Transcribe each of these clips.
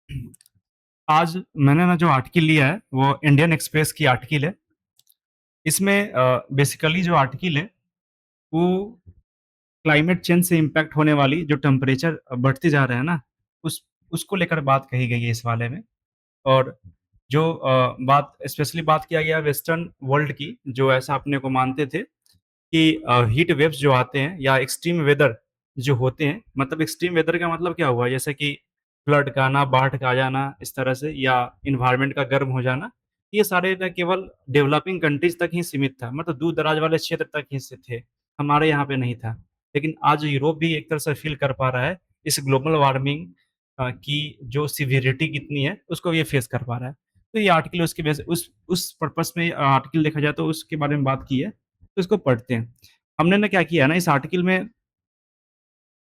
आज मैंने ना जो आर्टिकल लिया है वो इंडियन एक्सप्रेस की आर्टिकल है। इसमें बेसिकली जो आर्टिकल है वो क्लाइमेट चेंज से इम्पैक्ट होने वाली जो टेम्परेचर बढ़ते जा रहे हैं ना, उस उसको लेकर बात कही गई है इस वाले में। और जो बात स्पेशली बात किया गया वेस्टर्न वर्ल्ड की, जो ऐसा अपने को मानते थे कि हीट वेव्स जो आते हैं या एक्सट्रीम वेदर जो होते हैं, मतलब एक्सट्रीम वेदर का मतलब क्या हुआ, जैसे कि फ्लड का आना, बाढ़ का आ जाना इस तरह से, या इन्वायरमेंट का गर्म हो जाना, ये सारे ना केवल डेवलपिंग कंट्रीज तक ही सीमित था, मतलब दूर दराज वाले क्षेत्र तक ही से थे, हमारे यहाँ पे नहीं था। लेकिन आज यूरोप भी एक तरह से फील कर पा रहा है इस ग्लोबल वार्मिंग की जो सिवियरिटी कितनी है, उसको ये फेस कर पा रहा है। तो ये आर्टिकल उसकी वजह से उस पर्पस में आर्टिकल देखा जाए तो उसके बारे में बात की है, तो इसको पढ़ते हैं। हमने ना क्या किया है ना, इस आर्टिकल में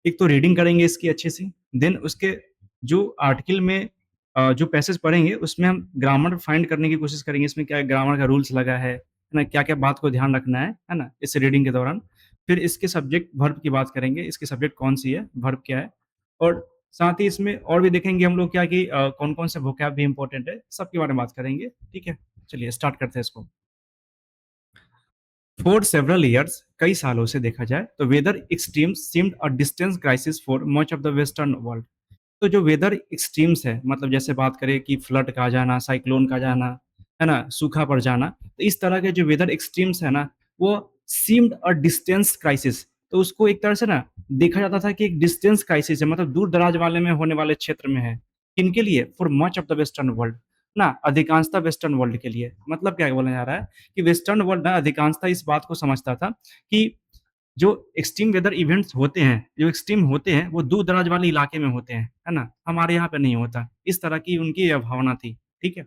एक तो रीडिंग करेंगे इसकी अच्छे से, देन उसके जो आर्टिकल में जो पैसेज पढ़ेंगे उसमें हम ग्रामर फाइंड करने की कोशिश करेंगे, इसमें क्या ग्रामर का रूल्स लगा है ना, क्या-क्या बात को ध्यान रखना है ना, इस रीडिंग के दौरान। फिर इसके सब्जेक्ट वर्ब की बात करेंगे, इसकी सब्जेक्ट कौन-सी है, वर्ब क्या है, और साथ ही इसमें और भी देखेंगे हम लोग क्या कि कौन-कौन से वोकैब भी इम्पोर्टेंट है, सबके बारे में बात करेंगे, ठीक है? चलिए स्टार्ट करते हैं इसको। फॉर सेवरल ईयर्स, कई सालों से देखा जाए तो weather extremes seemed a distance crisis for much of the western world. तो जो वेदर एक्सट्रीम्स है, मतलब जैसे बात करें कि फ्लड का आ जाना, साइक्लोन का जाना, है ना, सूखा पड़ जाना, तो इस तरह के जो वेदर एक्सट्रीम्स है ना, वो सीम्ड अ डिस्टेंस क्राइसिस, तो उसको एक तरह से ना देखा जाता था कि एक डिस्टेंस क्राइसिस है, मतलब दूर दराज वाले में होने वाले क्षेत्र में है। किनके लिए? For much of the western world, ना अधिकांशतः वेस्टर्न वर्ल्ड के लिए। मतलब क्या बोला जा रहा है कि वेस्टर्न वर्ल्ड ना अधिकांशतः इस बात को समझता था कि जो एक्सट्रीम वेदर इवेंट्स होते हैं, जो एक्सट्रीम होते हैं, वो दूर-दराज वाले इलाके में होते हैं, है ना? हमारे यहाँ पे नहीं होता। इस तरह की उनकी भावना थी, ठीक है?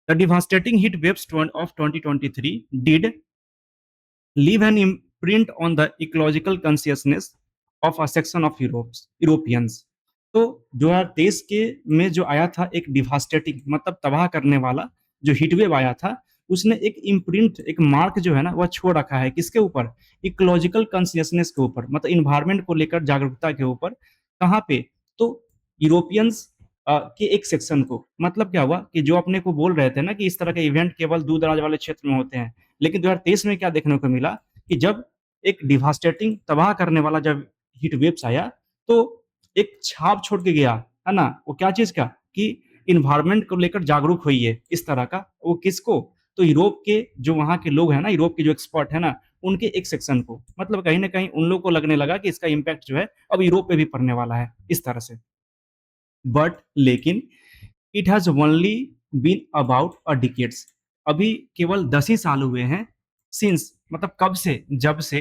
The devastating heat waves Twain of 2023 did leave an imprint on the ecological consciousness of a section of Europeans. तो 2023 के में जो आया था एक डिवास्टेटिंग, मतलब तबाह करने वाला जो हीटवेव आया था, उसने एक इम्प्रिंट, एक मार्क जो है ना, वह छोड़ रखा है किसके ऊपर? इकोलॉजिकल कॉन्शियसनेस के ऊपर, मतलब इन्वायरमेंट को लेकर जागरूकता के ऊपर। कहाँ पे? तो यूरोपियंस के एक सेक्शन को। मतलब क्या हुआ कि जो अपने को बोल रहे थे ना कि इस तरह के इवेंट केवल दूर दराज वाले क्षेत्र में होते हैं, लेकिन 2023 में क्या देखने को मिला कि जब एक डिवास्टेटिंग तबाह करने वाला जब हीट वेव्स आया, तो एक छाप छोड़ के गया, है ना? वो क्या चीज़ का? कि एनवायरनमेंट को लेकर जागरूक हुई है इस तरह का। वो किसको? तो यूरोप के जो वहाँ के लोग हैं ना, यूरोप के जो एक्सपर्ट है ना, उनके एक सेक्शन को। मतलब कहीं न कहीं उन लोग को लगने लगा कि इसका इम्पैक्ट जो है अब यूरोप पे भी पड़ने वाला है, इस तरह से। बट लेकिन it has only been about a decades, अभी केवल 10 ही साल हुए हैं सिंस, मतलब कब से? जब से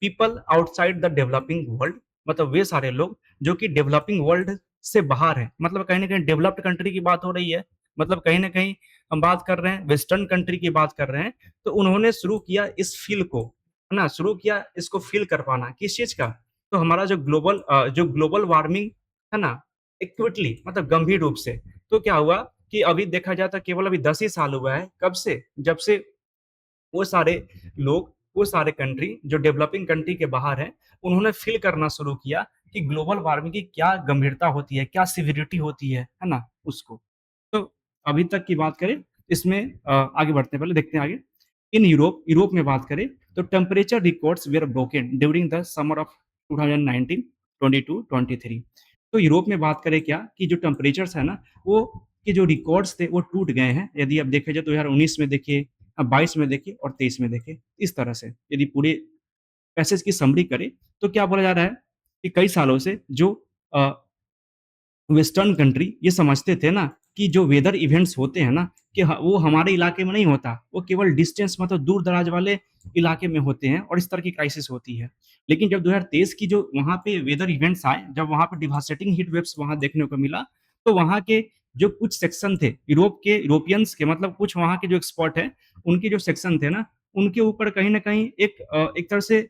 people outside the developing world, मतलब वे सारे लोग जो कि डेवलपिंग वर्ल्ड से बाहर हैं, मतलब कहीं न कहीं डेवलप्ड कंट्री की बात हो रही है, मतलब कहीं न कहीं हम बात कर रहे हैं, वेस्टर्न कंट्री की बात कर रहे हैं, तो उन्होंने शुरू किया इस फ़ील को, है ना? शुरू किया इसको फ़ील कर पाना, किस चीज़ का? तो हमारा जो ग्लोबल वार्मिंग है ना, एक्यूटली, मतलब गंभीर रूप से। तो क्या हुआ कि अभी देखा जाए तो केवल अभी 10 ही साल हुआ है, कब से? जब से वो सारे लोग, वो सारे कंट्री जो डेवलपिंग कंट्री के बाहर हैं, उन्होंने फ़ील करना शुरू किया कि ग्लोबल वार्मिंग की क्या गंभीरता होती है, क्या सिविरिटी होती है ना? उसको। तो अभी तक की बात करें, इसमें आगे बढ़ते हैं, पहले देखते हैं आगे। इन यूरोप में बात करें तो temperature records were broken during the summer of 2019, 22, 23। तो यूरोप में बात करें क्या कि जो टेम्परेचर्स है ना, वो के जो रिकॉर्ड्स थे वो टूट गए हैं। यदि आप देखा जाए 2019 में देखिए, 22 में देखिए और 23 में देखिए, इस तरह से यदि पूरे पैसेज की समरी करें तो क्या बोला जा रहा है कि कई सालों से जो अ, वेस्टर्न कंट्री ये समझते थे ना कि जो वेदर इवेंट्स होते हैं ना, कि वो हमारे इलाके में नहीं होता, वो केवल डिस्टेंस, मतलब दूर दराज वाले इलाके में होते हैं और इस तरह की क्राइसिस होती है। लेकिन जब 2023 की जो वहाँ पे वेदर इवेंट्स आए, जब वहाँ पे डिवास्टेटिंग हीट वेव्स वहाँ देखने को मिला, तो वहाँ के जो कुछ सेक्शन थे यूरोपियंस के, मतलब कुछ वहाँ के जो एक्सपर्ट हैं, उनके जो सेक्शन थे ना, उनके ऊपर कहीं न कहीं एक तरह से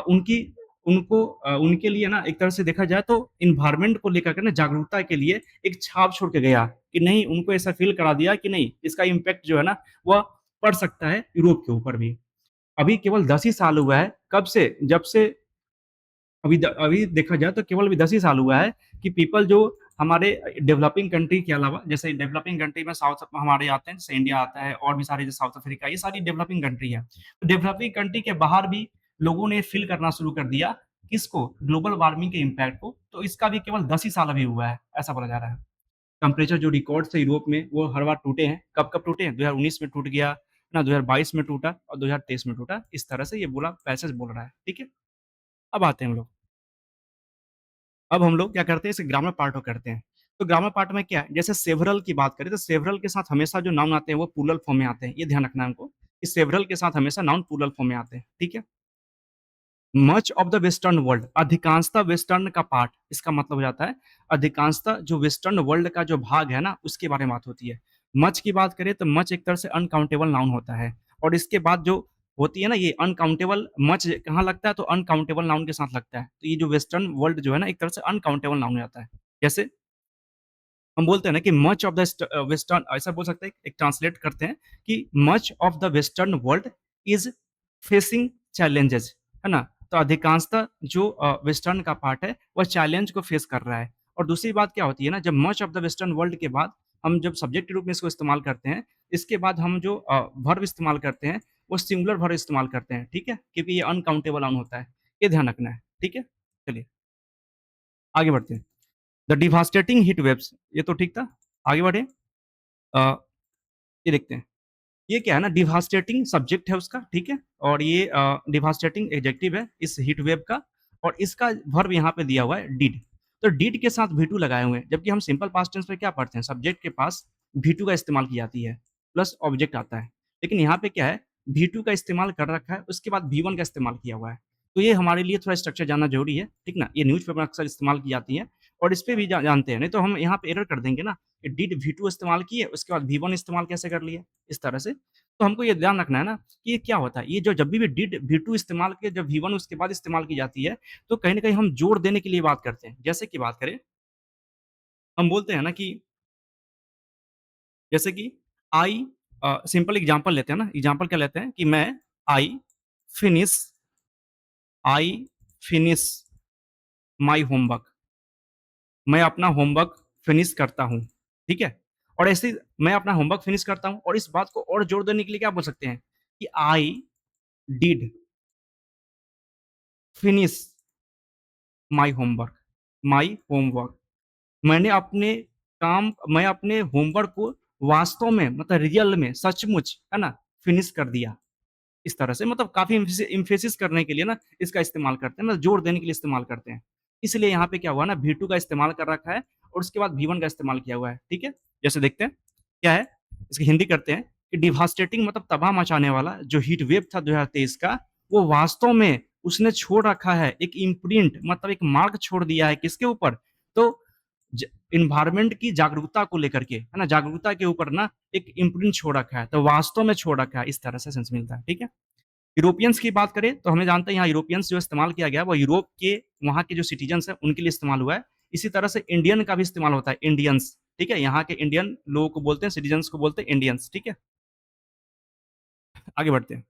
उनकी उनके लिए ना एक तरह से देखा जाए तो एनवायरनमेंट को लेकर के ना जागरूकता के लिए एक छाप छोड़ के गया, कि नहीं, उनको ऐसा फ़ील करा दिया कि नहीं, इसका इम्पैक्ट जो है ना, वह पड़ सकता है यूरोप के ऊपर भी। अभी केवल 10 ही साल हुआ है, कब से? जब से अभी देखा जाए तो केवल अभी 10 ही साल हुआ है कि पीपल जो हमारे डेवलपिंग कंट्री के अलावा, जैसे डेवलपिंग कंट्री में साउथ हमारे आते हैं, जैसे इंडिया आता है और भी सारे, जैसे साउथ अफ्रीका, ये सारी डेवलपिंग कंट्री है। तो डेवलपिंग कंट्री के बाहर भी लोगों ने फील करना शुरू कर दिया किसको, ग्लोबल वार्मिंग के इम्पैक्ट को। तो इसका भी केवल 10 ही साल अभी हुआ है, ऐसा बोला जा रहा है। टेम्परेचर जो रिकॉर्ड थे यूरोप में वो हर बार टूटे हैं। कब-कब टूटे हैं? 2019 में टूट गया, ना 2022 में टूटा और 2023 में टूटा। इस तरह से ये बोला पैसेज बोल रहा है, ठीक है? अब आते हैं हम लोग। अब हम लोग क्या करते हैं, इसे ग्रामर पार्ट को करते हैं। तो ग्रामर पार्ट में क्या है, जैसे सेवरल की बात करें तो सेवरल के साथ हमेशा जो नाउन आते हैं वो प्लूरल फॉर्म में आते हैं। ये ध्यान रखना है हमको कि सेवरल के साथ हमेशा नाउन प्लूरल फॉर्म में आते हैं, ठीक है? Much of the western world, अधिकांशतः वेस्टर्न का पार्ट, इसका मतलब हो जाता है अधिकांशतः जो वेस्टर्न वर्ल्ड का जो भाग है ना, उसके बारे में बात होती है। मच की बात करें तो मच एक तरह से अनकाउंटेबल नाउन होता है, और इसके बाद जो होती है ना ये अनकाउंटेबल, मच कहाँ लगता है तो अनकाउंटेबल नाउन के साथ लगता है। तो ये जो वेस्टर्न वर्ल्ड जो है ना, एक तरह से अनकाउंटेबल नाउन हो जाता है। जैसे हम बोलते हैं ना कि मच ऑफ द वेस्टर्न, ऐसा बोल सकते हैं, एक ट्रांसलेट करते हैं कि much of the western world is facing challenges, है ना? तो अधिकांशतः जो वेस्टर्न का पार्ट है वह चैलेंज को फेस कर रहा है। और दूसरी बात क्या होती है ना, जब much of the western world के बाद हम जब सब्जेक्ट के रूप में इसको इस्तेमाल करते हैं, इसके बाद हम जो वर्ब इस्तेमाल करते हैं वो सिंगुलर वर्ब इस्तेमाल करते हैं, ठीक है? क्योंकि ये अनकाउंटेबल नाउन होता है, ये ध्यान रखना है, ठीक है? चलिए आगे बढ़ते हैं। द डिवास्टेटिंग हीट वेव्स, ये तो ठीक था। आगे बढ़े। अ, ये देखते हैं। ये क्या है ना, डिवास्टेटिंग सब्जेक्ट है उसका, ठीक है? और ये डिवास्टेटिंग एडजेक्टिव है इस हीट वेव का, और इसका वर्ब यहाँ पे दिया हुआ है डिड। तो डिड के साथ वी टू लगाए हुए हैं, जबकि हम सिंपल पास्ट टेंस में क्या पढ़ते हैं, सब्जेक्ट के पास वी टू का इस्तेमाल की जाती है, प्लस ऑब्जेक्ट आता है। लेकिन यहाँ पे क्या है, वी टू का इस्तेमाल कर रखा है, उसके बाद वी वन का इस्तेमाल किया हुआ है। तो ये हमारे लिए थोड़ा स्ट्रक्चर जानना ज़रूरी है, ठीक ना? ये न्यूज़पेपर में अक्सर इस्तेमाल की जाती है, और इस पे भी जानते हैं, नहीं तो हम यहाँ पे एरर कर देंगे ना कि डिड वी टू इस्तेमाल किए, उसके बाद वी वन इस्तेमाल कैसे कर लिए, इस तरह से। तो हमको ये ध्यान रखना है ना कि ये क्या होता है, ये जो जब भी डिड वी टू इस्तेमाल किए, जब वी वन उसके बाद इस्तेमाल की जाती है, तो कहीं न कहीं हम जोड़ देने के लिए बात करते हैं। जैसे कि बात करें, हम बोलते हैं ना कि जैसे कि आई, सिंपल एग्ज़ाम्पल लेते हैं ना, एग्ज़ाम्पल क्या लेते हैं कि I finish I finish my homework, मैं अपना होमवर्क फिनिश करता हूँ, ठीक है? और ऐसे ही मैं अपना होमवर्क फिनिश करता हूँ, और इस बात को और जोड़ देने के लिए क्या बोल सकते हैं कि I did finish my homework, मैं अपने होमवर्क को वास्तव में, मतलब रियल में, सचमुच, है ना, फिनिश कर दिया। इस तरह से, मतलब काफ़ी एम्फेसिस करने के लिए ना इसका इस्तेमाल करते हैं, मतलब जोर देने के लिए इस्तेमाल करते हैं। इसलिए यहाँ पे क्या हुआ ना, वी टू का इस्तेमाल कर रखा है और उसके बाद वी वन का इस्तेमाल किया हुआ है, ठीक है? जैसे देखते हैं, क्या है, इसकी हिंदी करते हैं कि डिवास्टेटिंग मतलब तबाह मचाने वाला जो हीट वेव था 2023 का, वो वास्तव में उसने छोड़ रखा है एक इम्प्रिंट, मतलब एक मार्क छोड़ दिया है किसके ऊपर? तो ज एनवायरनमेंट की जागरूकता को लेकर के, है ना? जागरूकता के ऊपर ना एक इम्प्रिंट छोड़ रखा है, तो वास्तव में छोड़ रखा है, इस तरह से सेंस मिलता है, ठीक है? यूरोपियंस की बात करें तो हमें जानते हैं यहाँ यूरोपियंस जो इस्तेमाल किया गया है वो यूरोप के वहाँ के जो सिटीजन्स हैं उनके लिए इस्तेमाल हुआ है। इसी तरह से इंडियन का भी इस्तेमाल होता है, इंडियंस, ठीक है? यहाँ के इंडियन लोगों को बोलते हैं, सिटीजन्स को बोलते हैं इंडियंस, ठीक है? आगे बढ़ते हैं।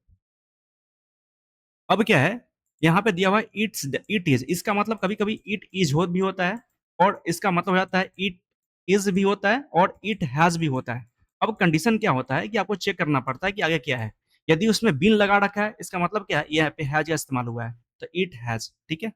अब क्या है, यहाँ पे दिया हुआ है इट इज़, इसका मतलब कभी-कभी इट इज़ हो भी होता है, और इसका मतलब हो जाता है इट इज़ भी होता है, और इट हैज़ भी होता है। अब कंडीशन क्या होता है कि आपको चेक करना पड़ता है कि आगे क्या है। यदि उसमें बीन लगा रखा है, इसका मतलब क्या है, यहाँ पे हैज़ का इस्तेमाल हुआ है, तो इट हैज़, ठीक है?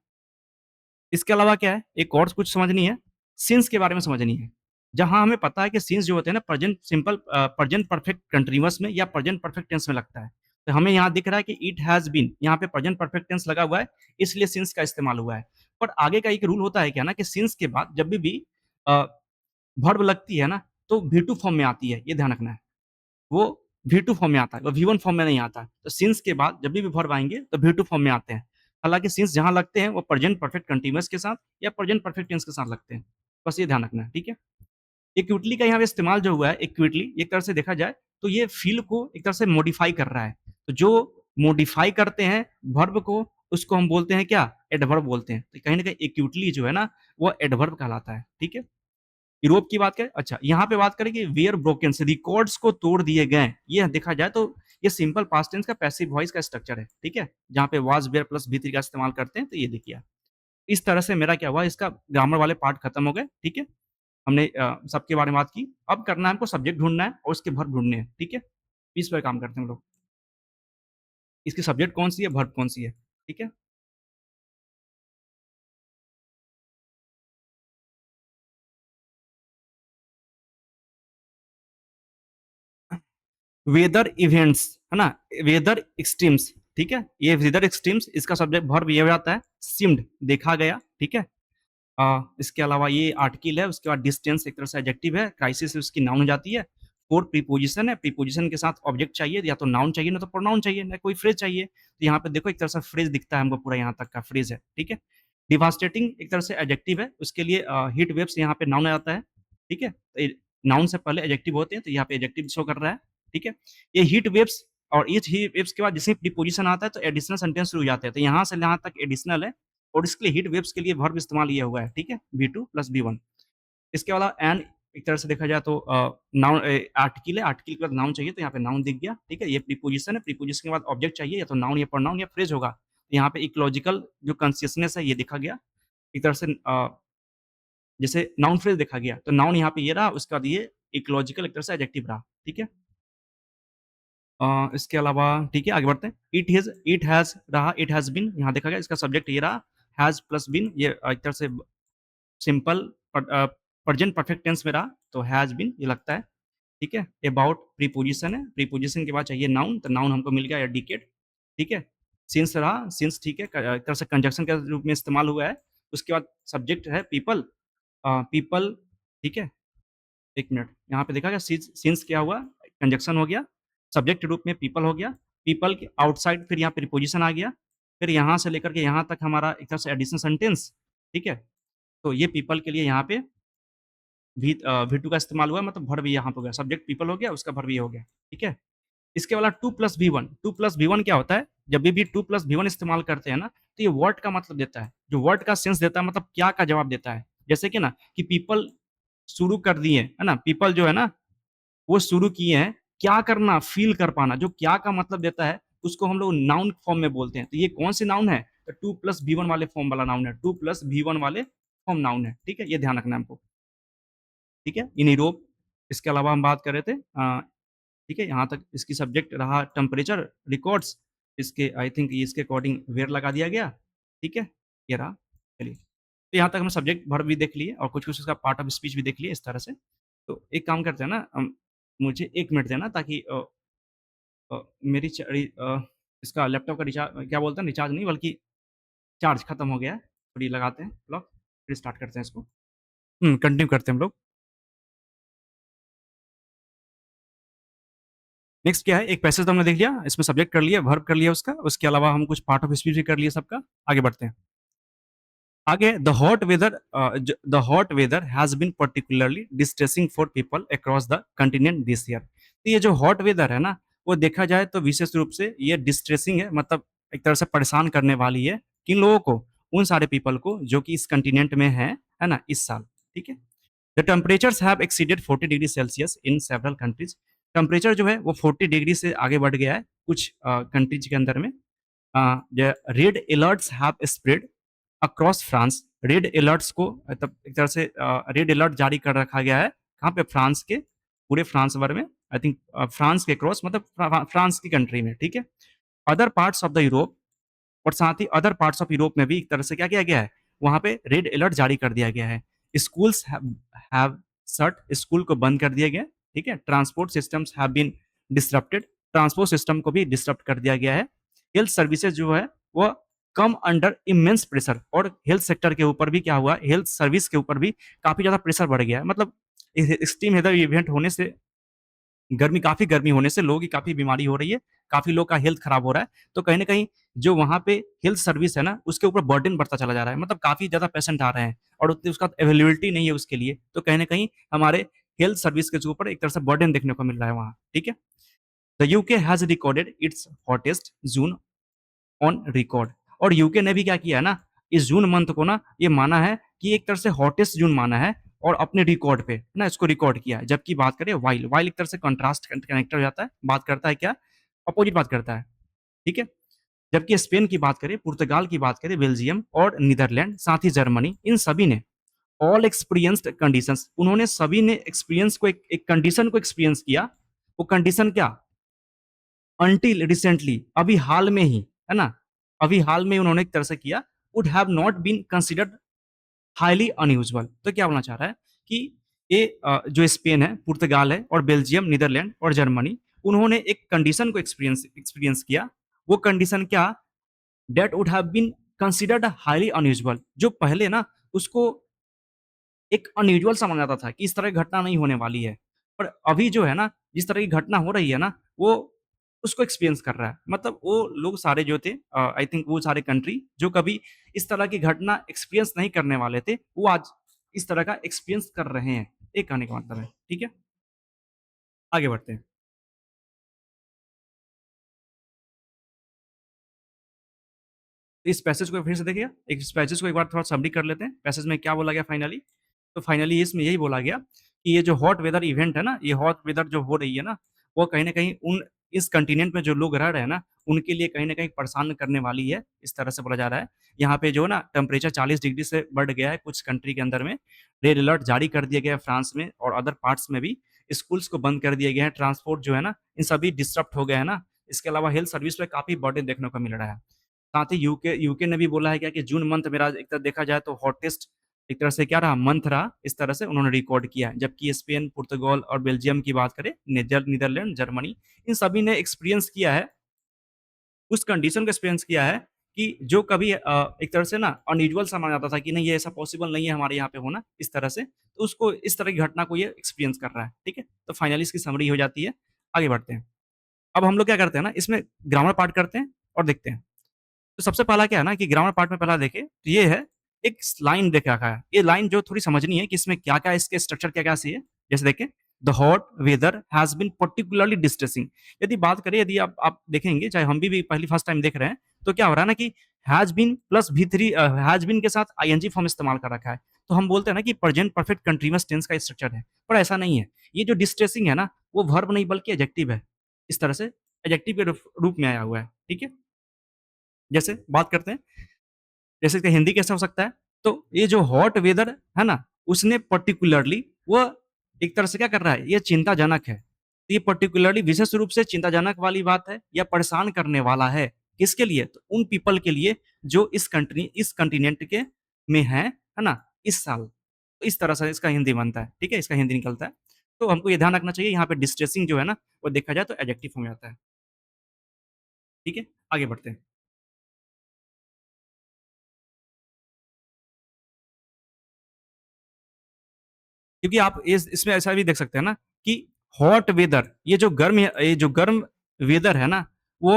इसके अलावा क्या है, एक और कुछ समझनी है, सिंस के बारे में समझनी है। जहाँ हमें पता है कि सिंस जो होते हैं ना, प्रेजेंट परफेक्ट कंटीन्यूअस में या प्रेजेंट परफेक्ट टेंस में लगता है। तो हमें यहाँ दिख रहा है कि इट हैज़ बीन, यहाँ पे प्रेजेंट परफेक्ट टेंस लगा हुआ है, इसलिए सिंस का इस्तेमाल हुआ है। पर आगे का एक रूल होता है क्या ना कि सिंस के बाद जब भी अ, वर्ब लगती है ना, तो वी टू फॉर्म में आती है, ये ध्यान रखना है। वो वी टू फॉर्म में आता है, वो वी वन फॉर्म में नहीं आता। तो सिंस के बाद जब भी वर्ब आएँगे तो वी टू फॉर्म में आते हैं। हालाँकि सिंस जहाँ लगते हैं वो प्रेजेंट परफेक्ट कंटीन्यूअस के साथ या प्रेजेंट परफेक्ट टेंस के साथ लगते हैं। बस ये ध्यान रखना है, ठीक है? एक्यूटली का यहाँ पे इस्तेमाल जो हुआ है, एक्यूटली एक तरह से देखा जाए तो ये फ़ील को एक तरह से मॉडिफ़ाई कर रहा है। तो जो मॉडिफ़ाई करते हैं वर्ब को, उसको हम बोलते हैं क्या? एडवर्ब बोलते हैं। तो कहीं न कहीं एक्यूटली जो है ना, वो एडवर्ब कहलाता है, ठीक है? यूरोप की बात करें, अच्छा यहाँ पे बात करें कि वेयर ब्रोकन से रिकॉर्ड्स को तोड़ दिए गए। ये देखा जाए तो ये सिंपल पास्ट टेंस का पैसिव वॉइस का स्ट्रक्चर है, ठीक है? जहाँ पे वाज़, वेयर प्लस वी3 का इस्तेमाल करते हैं, तो ये देखिए आप। इस तरह से मेरा क्या हुआ, इसका ग्रामर वाले पार्ट खत्म हो गए, ठीक है? हमने सबके बारे में बात की। अब करना है हमको सब्जेक्ट ढूँढना है और उसके वर्ब ढूँढने हैं, ठीक है? इस पे काम करते हैं हम लोग। इसकी सब्जेक्ट कौन-सी है, वर्ब कौन-सी है, ठीक है? वेदर इवेंट्स, है ना? वेदर एक्सट्रीम्स, ठीक है? ये वेदर एक्सट्रीम्स इसका सब्जेक्ट वर्ब ये हो जाता है सीम्ड, देखा गया, ठीक है? इसके अलावा ये आर्टिकल है, उसके बाद डिस्टेंस एक तरह से एडजेक्टिव है, क्राइसिस उसकी नाउन हो जाती है, फोर प्रीपोजिशन है, प्रीपोजिशन के साथ ऑब्जेक्ट चाहिए, या तो नाउन चाहिए ना तो प्रोनाउन चाहिए, ना कोई फ्रेज चाहिए। तो यहाँ पे देखो एक तरह से फ्रेज दिखता है हमको, पूरा यहाँ तक का फ्रेज है, ठीक है? डिवास्टेटिंग एक तरह से एडजेक्टिव है, उसके लिए हीट वेव्स यहाँ पे नाउन आ जाता है, ठीक है? तो नाउन से पहले एडजेक्टिव होते हैं, तो यहाँ पे एडजेक्टिव शो कर रहा है, ठीक है? ये हीट वेव्स और ईच हीट वेव्स के बाद जैसे ही प्रीपोजिशन आता है तो एडिशनल सेंटेंस शुरू हो जाते हैं, तो यहाँ से यहाँ तक एडिशनल है और इसके लिए हीट वेव्स के लिए वर्ब इस्तेमाल किया हुआ है, ठीक है? V2 plus V1। इसके अलावा एंड एक तरह से देखा जाए तो नाउन आर्टिकल है, आर्टिकल के बाद नाउन चाहिए तो यहाँ पे नाउन दिख गया, ठीक है? ये प्रीपोजिशन है, प्रीपोजिशन के बाद ऑब्जेक्ट चाहिए, या तो नाउन या प्रोनाउन या फ्रेज होगा। तो यहाँ पे इकोलॉजिकल जो कॉन्शियसनेस है ये देखा गया। एक तरह से जैसे नाउन फ्रेज देखा गया, तो नाउन यहाँ पे ये रहा, उसके बाद ये इकोलॉजिकल एक तरह से एडजेक्टिव रहा, ठीक है? इसके अलावा ठीक है, आगे बढ़ते हैं। इट हैज़ रहा, इट हैज़ बीन यहाँ देखा गया, इसका सब्जेक्ट ये रहा, हैज़ प्लस बीन ये एक तरह से सिंपल प्रेजेंट परफेक्ट टेंस में रहा, तो हैज़ बीन ये लगता है, ठीक है? अबाउट प्रीपोजिशन है, प्रीपोजिशन के बाद चाहिए नाउन, तो नाउन हमको मिल गया एडिकेट, ठीक है? सिंस रहा, सिंस ठीक है, एक तरह से कंजंक्शन के रूप में इस्तेमाल हुआ है। उसके बाद सब्जेक्ट है पीपल, पीपल, ठीक है? 1 मिनट, यहाँ पे देखा गया सिंस क्या हुआ? कंजंक्शन हो गया, सब्जेक्ट के रूप में पीपल हो गया, पीपल के आउटसाइड फिर यहाँ प्रीपोजिशन आ गया, फिर यहाँ से लेकर के यहाँ तक हमारा एक तरह से एडिशनल सेंटेंस, ठीक है? तो ये पीपल के लिए यहाँ पे V2 का इस्तेमाल हुआ, मतलब वर्ब यहाँ पे हो गया, सब्जेक्ट पीपल हो गया, उसका वर्ब ये हो गया, ठीक है? इसके अलावा 2 प्लस V1 क्या होता है? जब भी 2 प्लस V1 इस्तेमाल करते हैं ना, तो ये व्हाट का मतलब देता है, जो व्हाट का सेंस देता है, मतलब क्या का जवाब देता है। जैसे कि ना कि पीपल शुरू कर दिए, है ना? पीपल जो है ना, वो शुरू किए हैं, क्या करना, फ़ील कर पाना, जो क्या का मतलब देता है, उसको हम लोग नाउन फॉर्म में बोलते हैं। तो ये कौन सी नाउन है? तो 2 प्लस V1 वाले फॉर्म वाला नाउन है, 2 प्लस V1 वाले फॉर्म नाउन है, ठीक है? ये ध्यान रखना है हमको, ठीक है? इन यूरोप, इसके अलावा हम बात कर रहे थे ठीक है? यहाँ तक इसकी सब्जेक्ट रहा टेम्परेचर, रिकॉर्ड्स, इसके आई थिंक इसके अकॉर्डिंग वेयर लगा दिया गया, ठीक है? ये रहा, चलिए। तो यहाँ तक हमने सब्जेक्ट वर्ब भी देख लिए और कुछ-कुछ उसका पार्ट ऑफ स्पीच भी देख लिए इस तरह से। तो एक काम करते हैं ना मुझे 1 मिनट देना ताकि मेरी इसका लैपटॉप का क्या बोलते हैं, रिचार्ज नहीं बल्कि चार्ज खत्म हो गया है। थोड़ी लगाते हैं प्लग, फिर स्टार्ट करते हैं इसको। कंटिन्यू करते हैं हम लोग। नेक्स्ट क्या है, एक पैसेज तो हमने देख लिया, इसमें सब्जेक्ट कर लिया, वर्ब कर लिया उसका, उसके अलावा हम कुछ पार्ट ऑफ स्पीच भी कर लिए सबका। आगे बढ़ते हैं। आगे the hot weather has been particularly distressing for people across the continent this year. तो ये जो हॉट वेदर है ना, वो देखा जाए तो विशेष रूप से ये डिस्ट्रेसिंग है, मतलब एक तरह से परेशान करने वाली है। किन लोगों को? उन सारे पीपल को जो कि इस कंटिनेंट में हैं, है ना? इस साल, ठीक है? The temperatures have exceeded 40 degree Celsius in several countries. Temperature जो है वो 40 डिग्री से आगे बढ़ गया है कुछ कंट्रीज के अंदर में। Red alerts have spread across France. Red alerts को मतलब एक तरह से रेड अलर्ट जारी कर रखा गया है कहाँ पे? फ्रांस के, पूरे फ्रांस भर में, आई थिंक फ्रांस के क्रॉस मतलब फ्रांस की कंट्री में, ठीक है? Other parts of the Europe, और साथ ही अदर पार्ट्स ऑफ यूरोप में भी एक तरह से क्या किया गया है, वहाँ पे रेड अलर्ट जारी कर दिया गया है। स्कूल्स हैव शट, स्कूल को बंद कर दिया गया, ठीक है? Transport systems have been disrupted, transport system को भी डिसरप्ट कर दिया गया है। हेल्थ सर्विसेज जो है वो कम अंडर इमेंस प्रेशर, और हेल्थ सेक्टर के ऊपर भी क्या हुआ, हेल्थ सर्विस के ऊपर भी काफ़ी ज़्यादा प्रेशर बढ़ गया है। मतलब एक्सट्रीम वेदर इवेंट होने से, काफ़ी गर्मी होने से लोगों की काफ़ी बीमारी हो रही है, काफ़ी लोग का हेल्थ खराब हो रहा है। तो कहीं न कहीं जो वहाँ पे हेल्थ सर्विस है ना, उसके ऊपर बर्डन बढ़ता चला जा रहा है। मतलब काफ़ी ज़्यादा पेशेंट आ रहे हैं और उतनी उसका अवेलेबिलिटी नहीं है उसके लिए। तो कहीं न कहीं हमारे हेल्थ सर्विस के ऊपर एक तरह से बर्डन देखने को मिल रहा है वहाँ, ठीक है? The UK has recorded it's hottest June on record. और यूके ने भी क्या किया है ना, इस जून मंथ को ना ये माना है कि एक तरह से हॉटेस्ट जून माना है, और अपने रिकॉर्ड पे ना इसको रिकॉर्ड किया है। जबकि बात करें वाइल, वाइल एक तरह से कंट्रास्ट कनेक्टर हो जाता है, बात करता है क्या, अपोजिट बात करता है, ठीक है? जबकि स्पेन की बात करें, पुर्तगाल की बात करें, बेल्जियम और नीदरलैंड, साथ ही जर्मनी, इन सभी ने ऑल एक्सपीरियंस्ड कंडीशंस, उन्होंने सभी ने एक्सपीरियंस को एक कंडीशन को एक्सपीरियंस किया। वो कंडीशन क्या? अंटिल रिसेंटली, अभी हाल में ही, है ना, अभी हाल में उन्होंने एक तरह से किया, would have not been considered highly unusual. तो क्या बोलना चाह रहा है कि ये जो स्पेन है, पुर्तगाल है और बेल्जियम, नीदरलैंड और जर्मनी, उन्होंने एक कंडीशन को एक्सपीरियंस एक्सपीरियंस किया। वो कंडीशन क्या? That would have been considered highly unusual, जो पहले ना उसको एक अनयूजुअल सा माना जाता था कि इस तरह की घटना नहीं होने वाली है। पर अभी जो है ना, जिस तरह की घटना हो रही है ना, वो उसको एक्सपीरियंस कर रहा है। मतलब वो लोग सारे जो थे, आई थिंक वो सारे कंट्री जो कभी इस तरह की घटना एक्सपीरियंस नहीं करने वाले थे, वो आज इस तरह का एक्सपीरियंस कर रहे हैं। ये कहने का मतलब है। ठीक है? आगे बढ़ते हैं। इस पैसेज को फिर से देखिए, इस पैसेज को एक बार थोड़ा समरी कर लेते हैं। पैसेज में क्या बोला गया फाइनली? तो फाइनली इसमें यही बोला गया कि ये जो हॉट वेदर इवेंट है ना, ये हॉट वेदर जो हो रही है ना, वो कहीं न कहीं उन इस कॉन्टिनेंट में जो लोग रह रहे हैं ना, उनके लिए कहीं न कहीं परेशान करने वाली है, इस तरह से बोला जा रहा है। यहाँ पे जो है ना टेम्परेचर 40 डिग्री से बढ़ गया है कुछ कंट्री के अंदर में। रेड अलर्ट जारी कर दिया गया है फ्रांस में और अदर पार्ट्स में भी। स्कूल्स को बंद कर दिए गए हैं, ट्रांसपोर्ट जो है ना, इन सभी डिसरप्ट हो गए हैं ना। इसके अलावा हेल्थ सर्विस पे काफ़ी बर्डन देखने को मिल रहा है। साथ ही यूके यूके ने भी बोला है क्या कि जून मंथ मेरा एक तरह देखा जाए तो हॉटेस्ट एक तरह से क्या रहा, मंथ रहा, इस तरह से उन्होंने रिकॉर्ड किया है। जबकि स्पेन, पुर्तगाल और बेल्जियम की बात करें, नीदरलैंड, जर्मनी, इन सभी ने एक्सपीरियंस किया है, उस कंडीशन को एक्सपीरियंस किया है कि जो कभी एक तरह से ना अनयूजुअल सा माना जाता था कि नहीं ये ऐसा पॉसिबल नहीं है हमारे यहाँ पे होना, इस तरह से। तो उसको इस तरह की घटना को ये एक्सपीरियंस कर रहा है। ठीक है? तो फाइनली इसकी समरी हो जाती है। आगे बढ़ते हैं। अब हम लोग क्या करते हैं ना, इसमें ग्रामर पार्ट करते हैं और देखते हैं। तो सबसे पहला क्या है ना कि ग्रामर पार्ट में पहला देखें तो ये है, एक लाइन देख रखा है। ये लाइन जो थोड़ी समझनी है कि इसमें क्या-क्या इसके स्ट्रक्चर क्या-क्या सी है। जैसे देखें, the hot weather has been particularly distressing. यदि बात करें, यदि आप देखेंगे, चाहे हम भी पहली फर्स्ट टाइम देख रहे हैं, तो क्या हो रहा है ना कि has been plus V3 has been के साथ आईएनजी फॉर्म इस्तेमाल कर रखा है। तो हम बोलते हैं ना कि प्रेजेंट परफेक्ट कंटीन्यूअस टेंस का स्ट्रक्चर है, पर ऐसा नहीं है। ये जो डिस्ट्रेसिंग है ना, वो वर्ब नहीं बल्कि एडजेक्टिव है। इस तरह से एडजेक्टिव के रूप में आया हुआ है। ठीक है? जैसे बात करते हैं, जैसे इसका हिंदी कैसा हो सकता है? तो ये जो हॉट वेदर है ना, उसने पर्टिकुलरली वो एक तरह से क्या कर रहा है, ये चिंताजनक है। तो ये पर्टिकुलरली विशेष रूप से चिंताजनक वाली बात है या परेशान करने वाला है। किसके लिए? तो उन पीपल के लिए जो इस कॉन्टिनेंट के में हैं, है ना? इस साल। तो इस तरह से इसका हिंदी बनता है, ठीक है? इसका हिंदी निकलता है। तो हमको ये ध्यान रखना चाहिए, यहाँ पे डिस्ट्रेसिंग जो है ना, वो देखा जाए तो एडजेक्टिव फॉर्म में आता है। ठीक है? आगे बढ़ते हैं। क्योंकि आप इस इसमें ऐसा भी देख सकते हैं ना कि हॉट वेदर, ये जो गर्म वेदर है ना, वो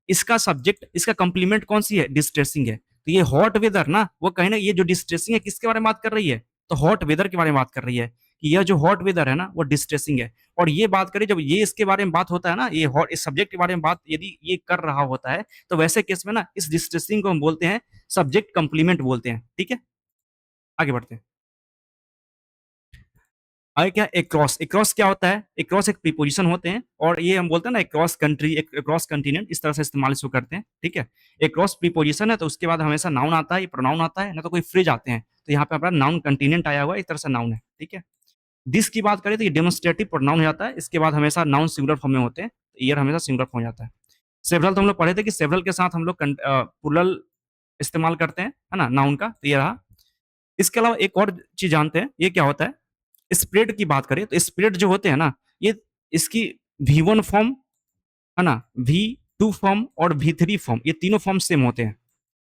इसका सब्जेक्ट, इसका कॉम्प्लीमेंट कौन-सी है? डिस्ट्रेसिंग है। तो ये हॉट वेदर ना, वो कहीं न ये जो डिस्ट्रेसिंग है, किसके बारे में बात कर रही है? तो हॉट वेदर के बारे में बात कर रही है कि यह जो हॉट वेदर है ना, वो डिस्ट्रेसिंग है। और ये बात करें, जब ये इसके बारे में बात होता है ना, ये हॉट इस सब्जेक्ट के बारे में बात यदि ये कर रहा होता है, तो वैसे केस में ना इस डिस्ट्रेसिंग को हम बोलते हैं, सब्जेक्ट कॉम्प्लीमेंट बोलते हैं। ठीक है? आगे बढ़ते हैं। आगे क्या, एक्रॉस, एक्रॉस क्या होता है? एक्रॉस एक प्रीपोजिशन होते हैं और ये हम बोलते हैं ना एक्रॉस कंट्री, एक्रॉस कॉन्टिनेंट, इस तरह से इस्तेमाल इसको करते हैं। ठीक है? एक्रॉस प्रीपोजिशन है तो उसके बाद हमेशा नाउन आता है, ये प्रोनाउन आता है, ना तो कोई फ्रेज आते हैं। तो यहाँ पे हमारा नाउन कॉन्टिनेंट आया हुआ है, एक तरह से नाउन है। ठीक है? दिस की बात करें तो ये डेमोन्स्ट्रेटिव प्रोनाउन हो जाता है, इसके बाद हमेशा नाउन सिंगुलर फॉर्म में होते हैं, तो ईयर हमेशा सिंगुलर फॉर्म हो जाता है। सेवरल तो हम लोग पढ़े थे कि सेवरल के साथ हम लोग प्लूरल इस्तेमाल करते हैं, है ना, नाउन का, तो ये रहा। इसके अलावा एक और चीज़ जानते हैं, ये क्या होता है? स्प्रेड की बात करें तो स्प्रेड जो होते हैं ना, ये इसकी V1 फॉर्म, है ना, V2 फॉर्म और V3 फॉर्म, ये तीनों फॉर्म सेम होते हैं।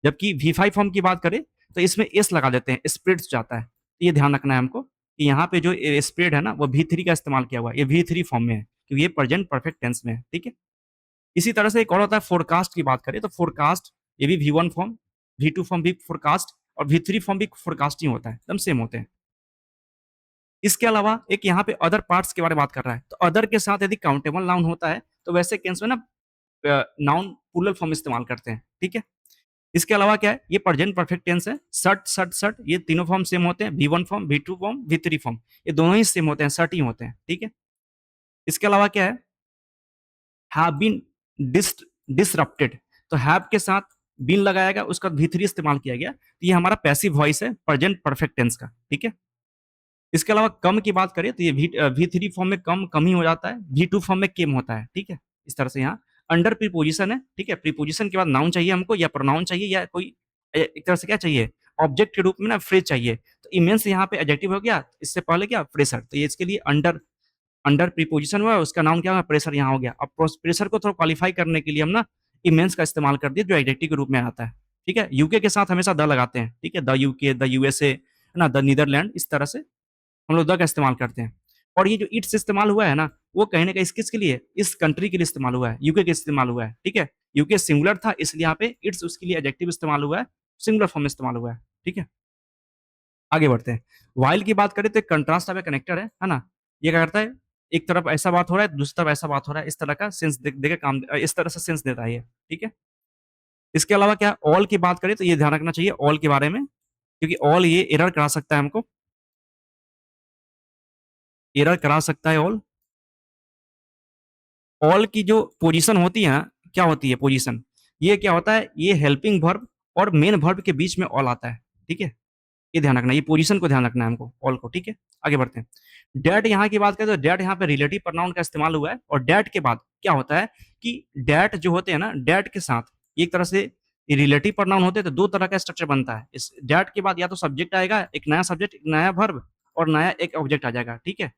जबकि V5 फॉर्म की बात करें तो इसमें एस लगा देते हैं, स्प्रेड्स जाता है। तो ये ध्यान रखना है हमको कि यहाँ पे जो स्प्रेड है ना, वो V3 का इस्तेमाल किया हुआ है, ये V3 फॉर्म में है क्योंकि ये प्रेजेंट परफेक्ट टेंस में है। ठीक है? इसी तरह से एक और होता है फोरकास्ट की बात करें तो फोरकास्ट, ये भी V1 फॉर्म, V2 फॉर्म भी फोरकास्ट और V3 फॉर्म भी फोरकास्ट ही होता है, एकदम सेम होते हैं। इसके अलावा एक यहाँ पे अदर पार्ट्स के बारे में बात कर रहा है, तो अदर के साथ यदि काउंटेबल नाउन होता है तो वैसे केस में ना नाउन प्लूरल फॉर्म इस्तेमाल करते हैं। ठीक है? इसके अलावा क्या है, ये प्रेजेंट परफेक्ट टेंस है, सट सट सट, ये तीनों फॉर्म सेम होते हैं, V1 form, V2 form, V3 form, ये दोनों ही सेम होते हैं, सट ही होते हैं। ठीक है? इसके अलावा क्या है, हैव बीन डिसरप्टेड, तो हैव के साथ बीन लगाया गया, उसका V3 इस्तेमाल किया गया, तो ये हमारा पैसिव वॉइस है प्रेजेंट परफेक्ट टेंस का। ठीक है? इसके अलावा कम की बात करें तो ये V3 फॉर्म में कम कम ही हो जाता है, V2 फॉर्म में केम होता है, ठीक है? इस तरह से यहाँ अंडर प्रीपोजिशन है, ठीक है? प्रीपोजिशन के बाद नाउन चाहिए हमको या प्रोनाउन चाहिए या कोई एक तरह से क्या चाहिए? ऑब्जेक्ट के रूप में ना फ्रेज चाहिए। तो इमेंस यहाँ पे एडजेक्टिव हो गया, इससे पहले क्या? प्रेशर। तो ये इसके लिए अंडर अंडर प्रीपोजिशन हुआ, उसका नाउन क्या हुआ? प्रेशर यहाँ हो गया। अब प्रेशर को थोड़ा क्वालिफाई करने के लिए हम ना इमेंस का इस्तेमाल कर दिए जो एडजेक्टिव के रूप में आता है, ठीक है? यूके के साथ हमेशा द लगाते हैं, ठीक है? द यूके, द यूएसए, है ना? द नीदरलैंड, इस तरह से हम लोग द का इस्तेमाल करते हैं। और ये जो इट्स इस्तेमाल हुआ है ना, वो कहीं न कहीं किसके लिए? इस कंट्री के लिए इस्तेमाल हुआ है, यूके के इस्तेमाल हुआ है, ठीक है? यूके सिंगुलर था इसलिए यहाँ पे इट्स उसके लिए एडजेक्टिव इस्तेमाल हुआ है, सिंगुलर फॉर्म में इस्तेमाल हुआ है, ठीक है? आगे बढ़ते हैं। व्हाइल की बात करें तो एक कंट्रास्ट टाइप का कनेक्टर है ना? ये क्या करता है, एक तरफ ऐसा बात हो रहा है, दूसरी तरफ ऐसा बात हो रहा है, इस तरह का सेंस देके काम इस तरह से सेंस देता है ये, ठीक है? इसके अलावा क्या ऑल की बात करें तो ये ध्यान रखना चाहिए ऑल के बारे में, क्योंकि ऑल ये एरर करा सकता है हमको, एरर करा सकता है ऑल। ऑल की जो पोजीशन होती है ना, क्या होती है पोजीशन? ये क्या होता है, ये हेल्पिंग वर्ब और मेन वर्ब के बीच में ऑल आता है, ठीक है? ये ध्यान रखना है, ये पोजीशन को ध्यान रखना है हमको, ऑल को, ठीक है? आगे बढ़ते हैं। डैट यहाँ की बात करें तो डैट यहाँ पे रिलेटिव प्रोनाउन का इस्तेमाल हुआ है और डैट के बाद क्या होता है कि डैट जो होते हैं ना, डैट के साथ एक तरह से रिलेटिव प्रोनाउन होते हैं तो दो तरह का स्ट्रक्चर बनता है। इस डैट के बाद या तो सब्जेक्ट आएगा, एक नया सब्जेक्ट, एक नया वर्ब और नया एक ऑब्जेक्ट आ जाएगा, ठीक है?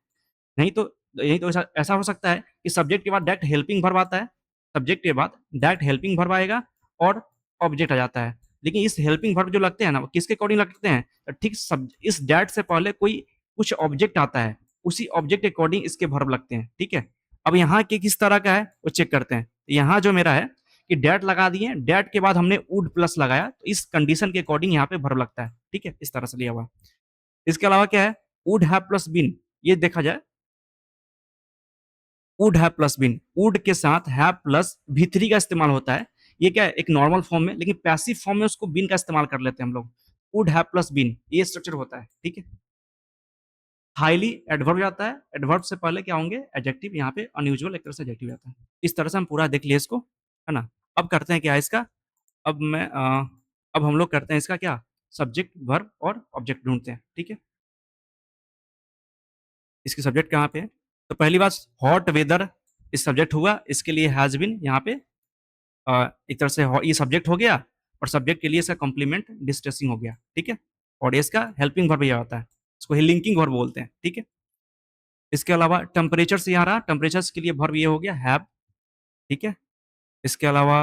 नहीं तो नहीं तो ऐसा ऐसा हो सकता है कि सब्जेक्ट के बाद डायरेक्ट हेल्पिंग वर्ब आता है, सब्जेक्ट के बाद डायरेक्ट हेल्पिंग वर्ब आएगा और ऑब्जेक्ट आ जाता है। लेकिन इस हेल्पिंग वर्ब जो लगते हैं ना, वो किसके अकॉर्डिंग लगते हैं? ठीक सब इस दैट से पहले कोई कुछ ऑब्जेक्ट आता है, उसी ऑब्जेक्ट के अकॉर्डिंग इसके वर्ब लगते हैं, ठीक है? अब यहाँ के किस तरह का है वो चेक करते हैं। यहाँ जो मेरा है कि डैट लगा दिए, डैट के बाद हमने वुड प्लस लगाया, तो इस कंडीशन के अकॉर्डिंग यहाँ पे वर्ब लगता है, ठीक है? इस तरह से लिया हुआ है। इसके अलावा क्या है, वुड हैव प्लस बीन, ये देखा जाए would have plus been, would के साथ हैव प्लस भी3 का इस्तेमाल होता है। ये क्या है, एक नॉर्मल फॉर्म में, लेकिन पैसिव फॉर्म में उसको बीन का इस्तेमाल कर लेते हैं हम लोग। वुड हैव प्लस बीन, ये स्ट्रक्चर होता है, ठीक है? हाईली एडवर्ब जाता है, एडवर्ब से पहले क्या होंगे? एडजेक्टिव, यहाँ पे अनयूजुअल एक तरह से एडजेक्टिव आता है। इस तरह से हम पूरा देख लिए इसको, है ना? अब करते हैं क्या इसका, अब मैं अब हम लोग करते हैं इसका क्या, सब्जेक्ट वर्ब और ऑब्जेक्ट ढूंढते हैं, ठीक है? इसकी सब्जेक्ट कहाँ पे है? तो पहली बात, हॉट वेदर इस सब्जेक्ट हुआ, इसके लिए हैज बीन यहाँ पे एक तरह से ये सब्जेक्ट हो गया और सब्जेक्ट के लिए इसका कॉम्प्लीमेंट डिस्ट्रेसिंग हो गया, ठीक है? और इसका हेल्पिंग वर्ब यह होता है, इसको लिंकिंग वर्ब बोलते हैं, ठीक है? इसके अलावा टेम्परेचर से यहाँ रहा, टेम्परेचर के लिए वर्ब ये हो गया हैव, ठीक है? इसके अलावा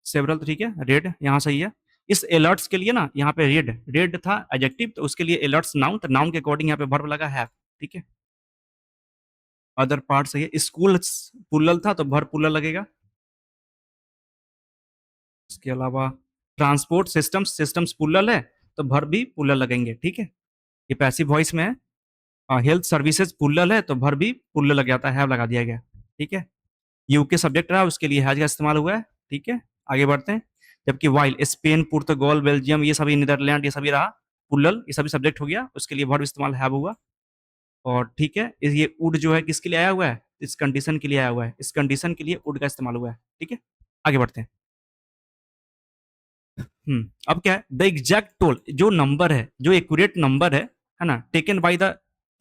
सेवरल, ठीक है? रेड यहाँ सही है। इस अलर्ट्स के लिए ना यहाँ पे रेड रेड था एडजेक्टिव, तो उसके लिए अलर्ट्स नाउन, तो नाउन के अकॉर्डिंग यहाँ पे वर्ब लगा हैव, ठीक है? अदर पार्ट सही है। स्कूल पुल्लल था तो वर्ब पुल्लल लगेगा। इसके अलावा ट्रांसपोर्ट सिस्टम्स, सिस्टम्स प्लूरल है तो वर्ब भी प्लूरल लगेंगे, ठीक है? ये पैसिव वॉइस में है। हेल्थ सर्विसेज प्लूरल है तो वर्ब भी प्लूरल लग जाता है, हैव लगा दिया गया, ठीक है? यू के सब्जेक्ट रहा, उसके लिए हैज का इस्तेमाल हुआ है, ठीक है? आगे बढ़ते हैं। जबकि वाइल स्पेन, पुर्तगाल, बेल्जियम, ये सभी नीदरलैंड, ये सभी रहा प्लूरल, ये सभी सब्जेक्ट हो गया, उसके लिए वर्ब इस्तेमाल हैव हुआ। और ठीक है, ये वुड जो है किसके लिए आया हुआ है? इस कंडीशन के लिए आया हुआ है, इस कंडीशन के लिए वुड का इस्तेमाल हुआ है, ठीक है? आगे बढ़ते हैं। अब क्या है, द एग्जैक्ट टोल, जो नंबर है, जो एक्यूरेट नंबर है ना, taken by the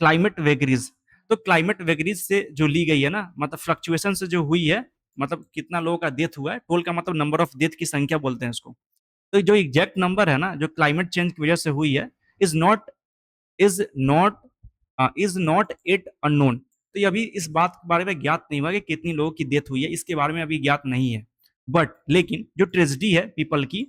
climate vagaries, तो क्लाइमेट वेगरीज से जो ली गई है ना, मतलब फ्लक्चुएशन से जो हुई है, मतलब कितना लोगों का डेथ हुआ है, टोल का मतलब नंबर ऑफ डेथ की संख्या बोलते हैं उसको। तो जो एग्जैक्ट नंबर है ना, जो क्लाइमेट चेंज की वजह से हुई है, is not is not is not it unknown, तो ये अभी इस बात के बारे में ज्ञात नहीं हुआ कि कितनी लोगों की डेथ हुई है, इसके बारे में अभी ज्ञात नहीं है। बट लेकिन जो ट्रेजिडी है पीपल की,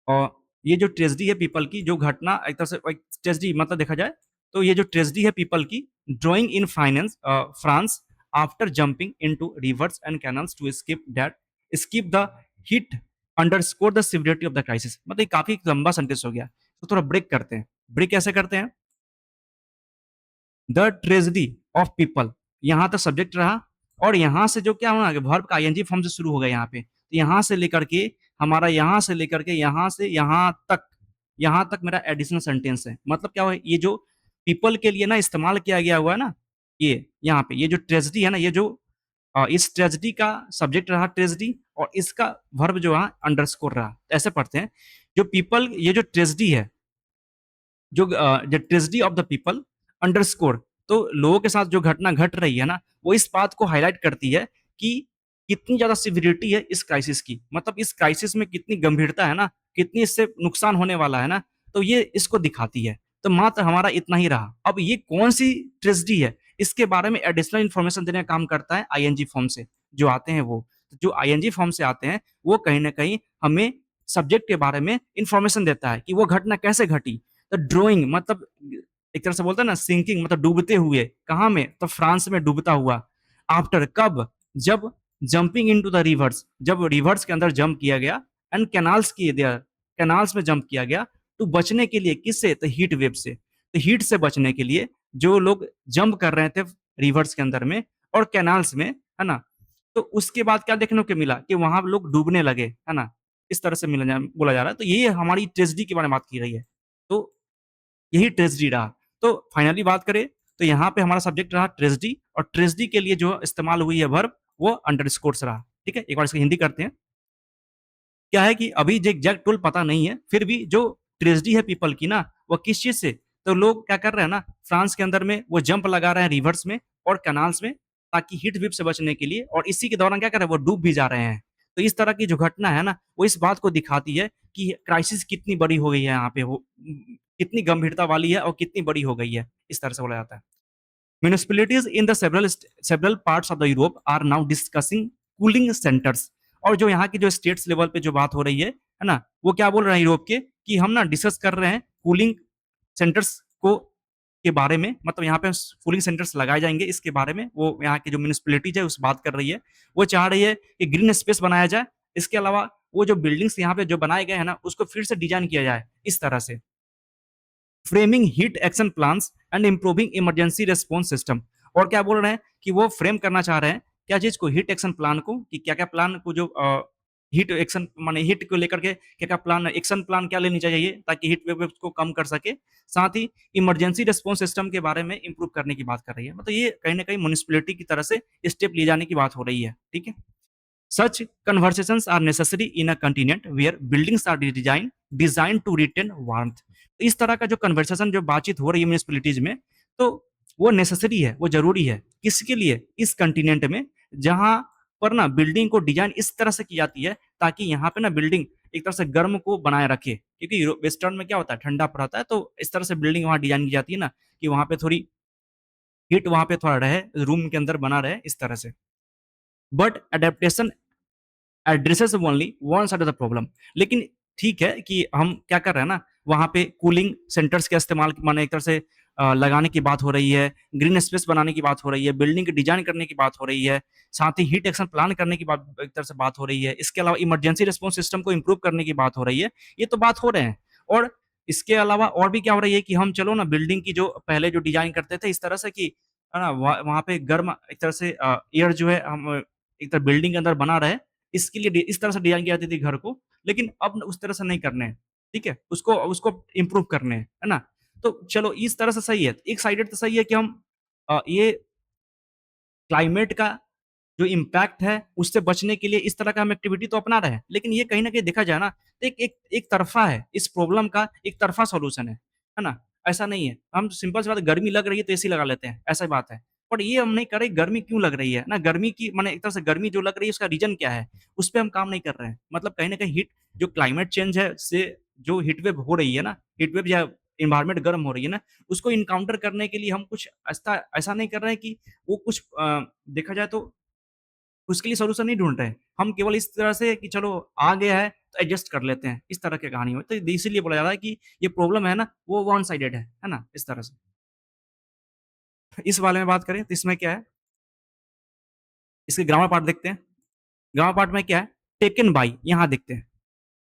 और ये जो ट्रेजेडी है पीपल की, जो घटना एक तरह से एक ट्रेजेडी मतलब देखा जाए तो ये जो ट्रेजेडी है पीपल की, drowning in finance France after jumping into rivers and canals to skip the heat underscore the severity of the crisis, मतलब ये काफी लंबा सेंटेंस हो गया, तो थोड़ा ब्रेक करते हैं। ब्रेक कैसे करते हैं? द ट्रेजेडी ऑफ पीपल, यहाँ तक सब्जेक्ट रहा, और यहाँ से जो क्या होना, वर्ब का आईएनजी फॉर्म से शुरू हो गया यहाँ पे, तो यहाँ से लेकर के हमारा, यहाँ से लेकर के यहाँ से यहाँ तक मेरा एडिशनल सेंटेंस है। मतलब क्या हुआ, ये जो पीपल के लिए ना इस्तेमाल किया गया हुआ है ना, ये यहाँ पे ये जो ट्रेजेडी है ना, ये जो इस ट्रेजेडी का सब्जेक्ट रहा ट्रेजेडी, और इसका वर्ब जो है अंडरस्कोर रहा, ऐसे पढ़ते हैं। जो पीपल, ये जो ट्रेजेडी है, the tragedy of the people underscore, तो लोगों के साथ जो घटना घट रही है ना, वो इस बात को हाईलाइट करती है कि कितनी ज्यादा सिविरिटी है इस क्राइसिस की, मतलब इस क्राइसिस में कितनी गंभीरता है ना, कितनी इससे नुकसान होने वाला है ना, तो ये इसको दिखाती है। तो मात्र हमारा इतना ही रहा। अब ये कौन सी ट्रेजेडी है, इसके बारे में एडिशनल इन्फॉर्मेशन देने का काम करता है आईएनजी फॉर्म से जो आते हैं वो। जो आईएनजी फॉर्म से आते हैं वो कहीं ना कहीं हमें सब्जेक्ट के बारे में इंफॉर्मेशन देता है कि वो घटना कैसे घटी। तो ड्रोइंग मतलब एक तरह से बोलते हैं ना सिंकिंग, मतलब डूबते हुए, कहाँ में, तो फ्रांस में डूबता हुआ। आफ्टर कब, जब जंपिंग इनटू द रिवर्स, जब रिवर्स के अंदर जंप किया गया, एंड कैनाल्स किए दिया, कैनाल्स में जंप किया गया, तो बचने के लिए किससे, तो हीट वेव से। तो हीट से बचने के लिए जो लोग जंप कर रहे थे रिवर्स के अंदर में और कैनाल्स में, है ना, तो उसके बाद क्या देखने को मिला कि वहां लोग डूबने लगे, है ना, इस तरह से बोला जा रहा है। तो ये हमारी ट्रेजिडी के बारे में बात की रही है। तो यही ट्रेजिडी रहा। तो फाइनली बात करें तो यहाँ पे हमारा सब्जेक्ट रहा ट्रेजिडी, और ट्रेजिडी के लिए जो इस्तेमाल हुई है वर्ब वो अंडरस्कोर रहा। ठीक है, एक बार इसकी हिंदी करते हैं। क्या है कि अभी जो एग्जैक्ट टूल पता नहीं है, फिर भी जो ट्रेजिडी है पीपल की ना, वो किस चीज से, तो लोग क्या कर रहे हैं ना, फ्रांस के अंदर में वो जंप लगा रहे हैं रिवर्स में और कैनाल्स में, ताकि हीट वेव से बचने के लिए, और इसी के दौरान क्या कर रहे हैं, वो डूब भी जा रहे हैं। तो इस तरह की जो घटना है ना, वो इस बात को दिखाती है कि क्राइसिस कितनी बड़ी हो गई है यहाँ पे, वो कितनी गंभीरता वाली है और कितनी बड़ी हो गई है, इस तरह से बोला जाता है। Municipalities in the several parts of the Europe are now discussing cooling centers। और जो यहाँ की जो स्टेट्स लेवल पे जो बात हो रही है ना, वो क्या बोल रहे हैं यूरोप के, कि हम ना डिस्कस कर रहे हैं कूलिंग सेंटर्स को के बारे में, मतलब यहाँ पे कूलिंग सेंटर्स लगाए जाएंगे, इसके बारे में वो यहाँ की जो म्यूनिसिपैलिटीज है उस बात कर रही है। वो चाह रही है कि ग्रीन स्पेस बनाया जाए, इसके अलावा वो जो बिल्डिंग्स यहाँ पे जो बनाए गए हैं ना, उसको फिर से डिजाइन किया जाए इस तरह से। Framing heat action plans and improving emergency response system. और क्या बोल रहे हैं कि वो फ्रेम करना चाह रहे हैं क्या चीज को, हीट एक्शन प्लान को, कि क्या क्या प्लान को, जो हीट एक्शन माने हीट को लेकर के क्या क्या प्लान, एक्शन प्लान क्या लेनी चाहिए ताकि हीट वेव को कम कर सके। साथ ही इमरजेंसी रेस्पॉन्स सिस्टम के बारे में इंप्रूव करने की बात कर रही है। मतलब ये कहीं ना कहीं म्यूनिसिपैलिटी की तरह से स्टेप लिए जाने की बात हो रही है। ठीक है, such conversations are necessary in a continent where buildings are designed to retain warmth। इस तरह का जो कन्वर्सेशन, जो बातचीत हो रही है म्यूनिसिपैलिटीज में, तो वो नेसेसरी है, वो जरूरी है। किसके लिए, इस कंटिनेंट में जहां पर ना बिल्डिंग को डिजाइन इस तरह से की जाती है ताकि यहाँ पे ना बिल्डिंग एक तरह से गर्म को बनाए रखे, क्योंकि वेस्टर्न में क्या होता है, ठंडा पड़ता है, तो इस तरह से बिल्डिंग वहां डिजाइन की जाती है ना, कि वहां पे थोड़ी हीट वहां पे थोड़ा रहे, रूम के अंदर बना रहे, इस तरह से। But adaptation addresses only one side of the problem. लेकिन ठीक है कि हम क्या कर रहे हैं ना, वहां पे कूलिंग सेंटर्स का इस्तेमाल माने एक तरह से लगाने की बात हो रही है, ग्रीन स्पेस बनाने की बात हो रही है, बिल्डिंग की डिजाइन करने की बात हो रही है, साथ ही हीट एक्शन प्लान करने की बात एक तरह से बात हो रही है, इसके अलावा इमरजेंसी रिस्पॉन्स सिस्टम को इंप्रूव करने की बात हो रही है। ये तो बात हो रहे हैं। और इसके अलावा और भी क्या हो रही है कि हम चलो ना बिल्डिंग की जो पहले जो डिजाइन करते थे इस तरह से कि है ना, वहां पे गर्म एक तरह से एयर जो है हम एक तरह बिल्डिंग के अंदर बना रहे, इसके लिए इस तरह से डिजाइन की जाती थी घर को। लेकिन अब उस तरह से नहीं करने हैं। ठीक है, उसको उसको इम्प्रूव करने हैं, है ना। तो चलो इस तरह से सही है, एक साइडेड तो सही है कि हम ये क्लाइमेट का जो इम्पैक्ट है उससे बचने के लिए इस तरह का हम एक्टिविटी तो अपना रहे हैं। लेकिन ये कहीं ना कहीं देखा जाए ना, तो एक तरफा है, इस प्रॉब्लम का एक तरफा सॉल्यूशन है ना। ऐसा नहीं है हम सिंपल सी बात, गर्मी लग रही है तो एसी लगा लेते हैं, ऐसा बात है। बट ये हम नहीं कर रहे गर्मी क्यों लग रही है ना, गर्मी की माने एक तरह से गर्मी जो लग रही है उसका रीजन क्या है, उस पर हम काम नहीं कर रहे हैं। मतलब कहीं ना कहीं हीट, जो क्लाइमेट चेंज है से जो हीट वेव हो रही है ना, हीट वेव या इन्वायरमेंट गर्म हो रही है ना, उसको इनकाउंटर करने के लिए हम कुछ ऐसा ऐसा नहीं कर रहे हैं कि वो कुछ देखा जाए तो उसके लिए सॉल्यूशन नहीं ढूँढ रहे हैं। हम केवल इस तरह से कि चलो आ गया है तो एडजस्ट कर लेते हैं, इस तरह की कहानी है। तो इसीलिए बोला जा रहा है कि ये प्रॉब्लम है ना, वो वन साइडेड है ना? इस तरह से। इस वाले में बात करें तो इसमें क्या है, इसके ग्रामर पार्ट देखते हैं। ग्रामर पार्ट में क्या है, टेकन बाय यहाँ देखते हैं।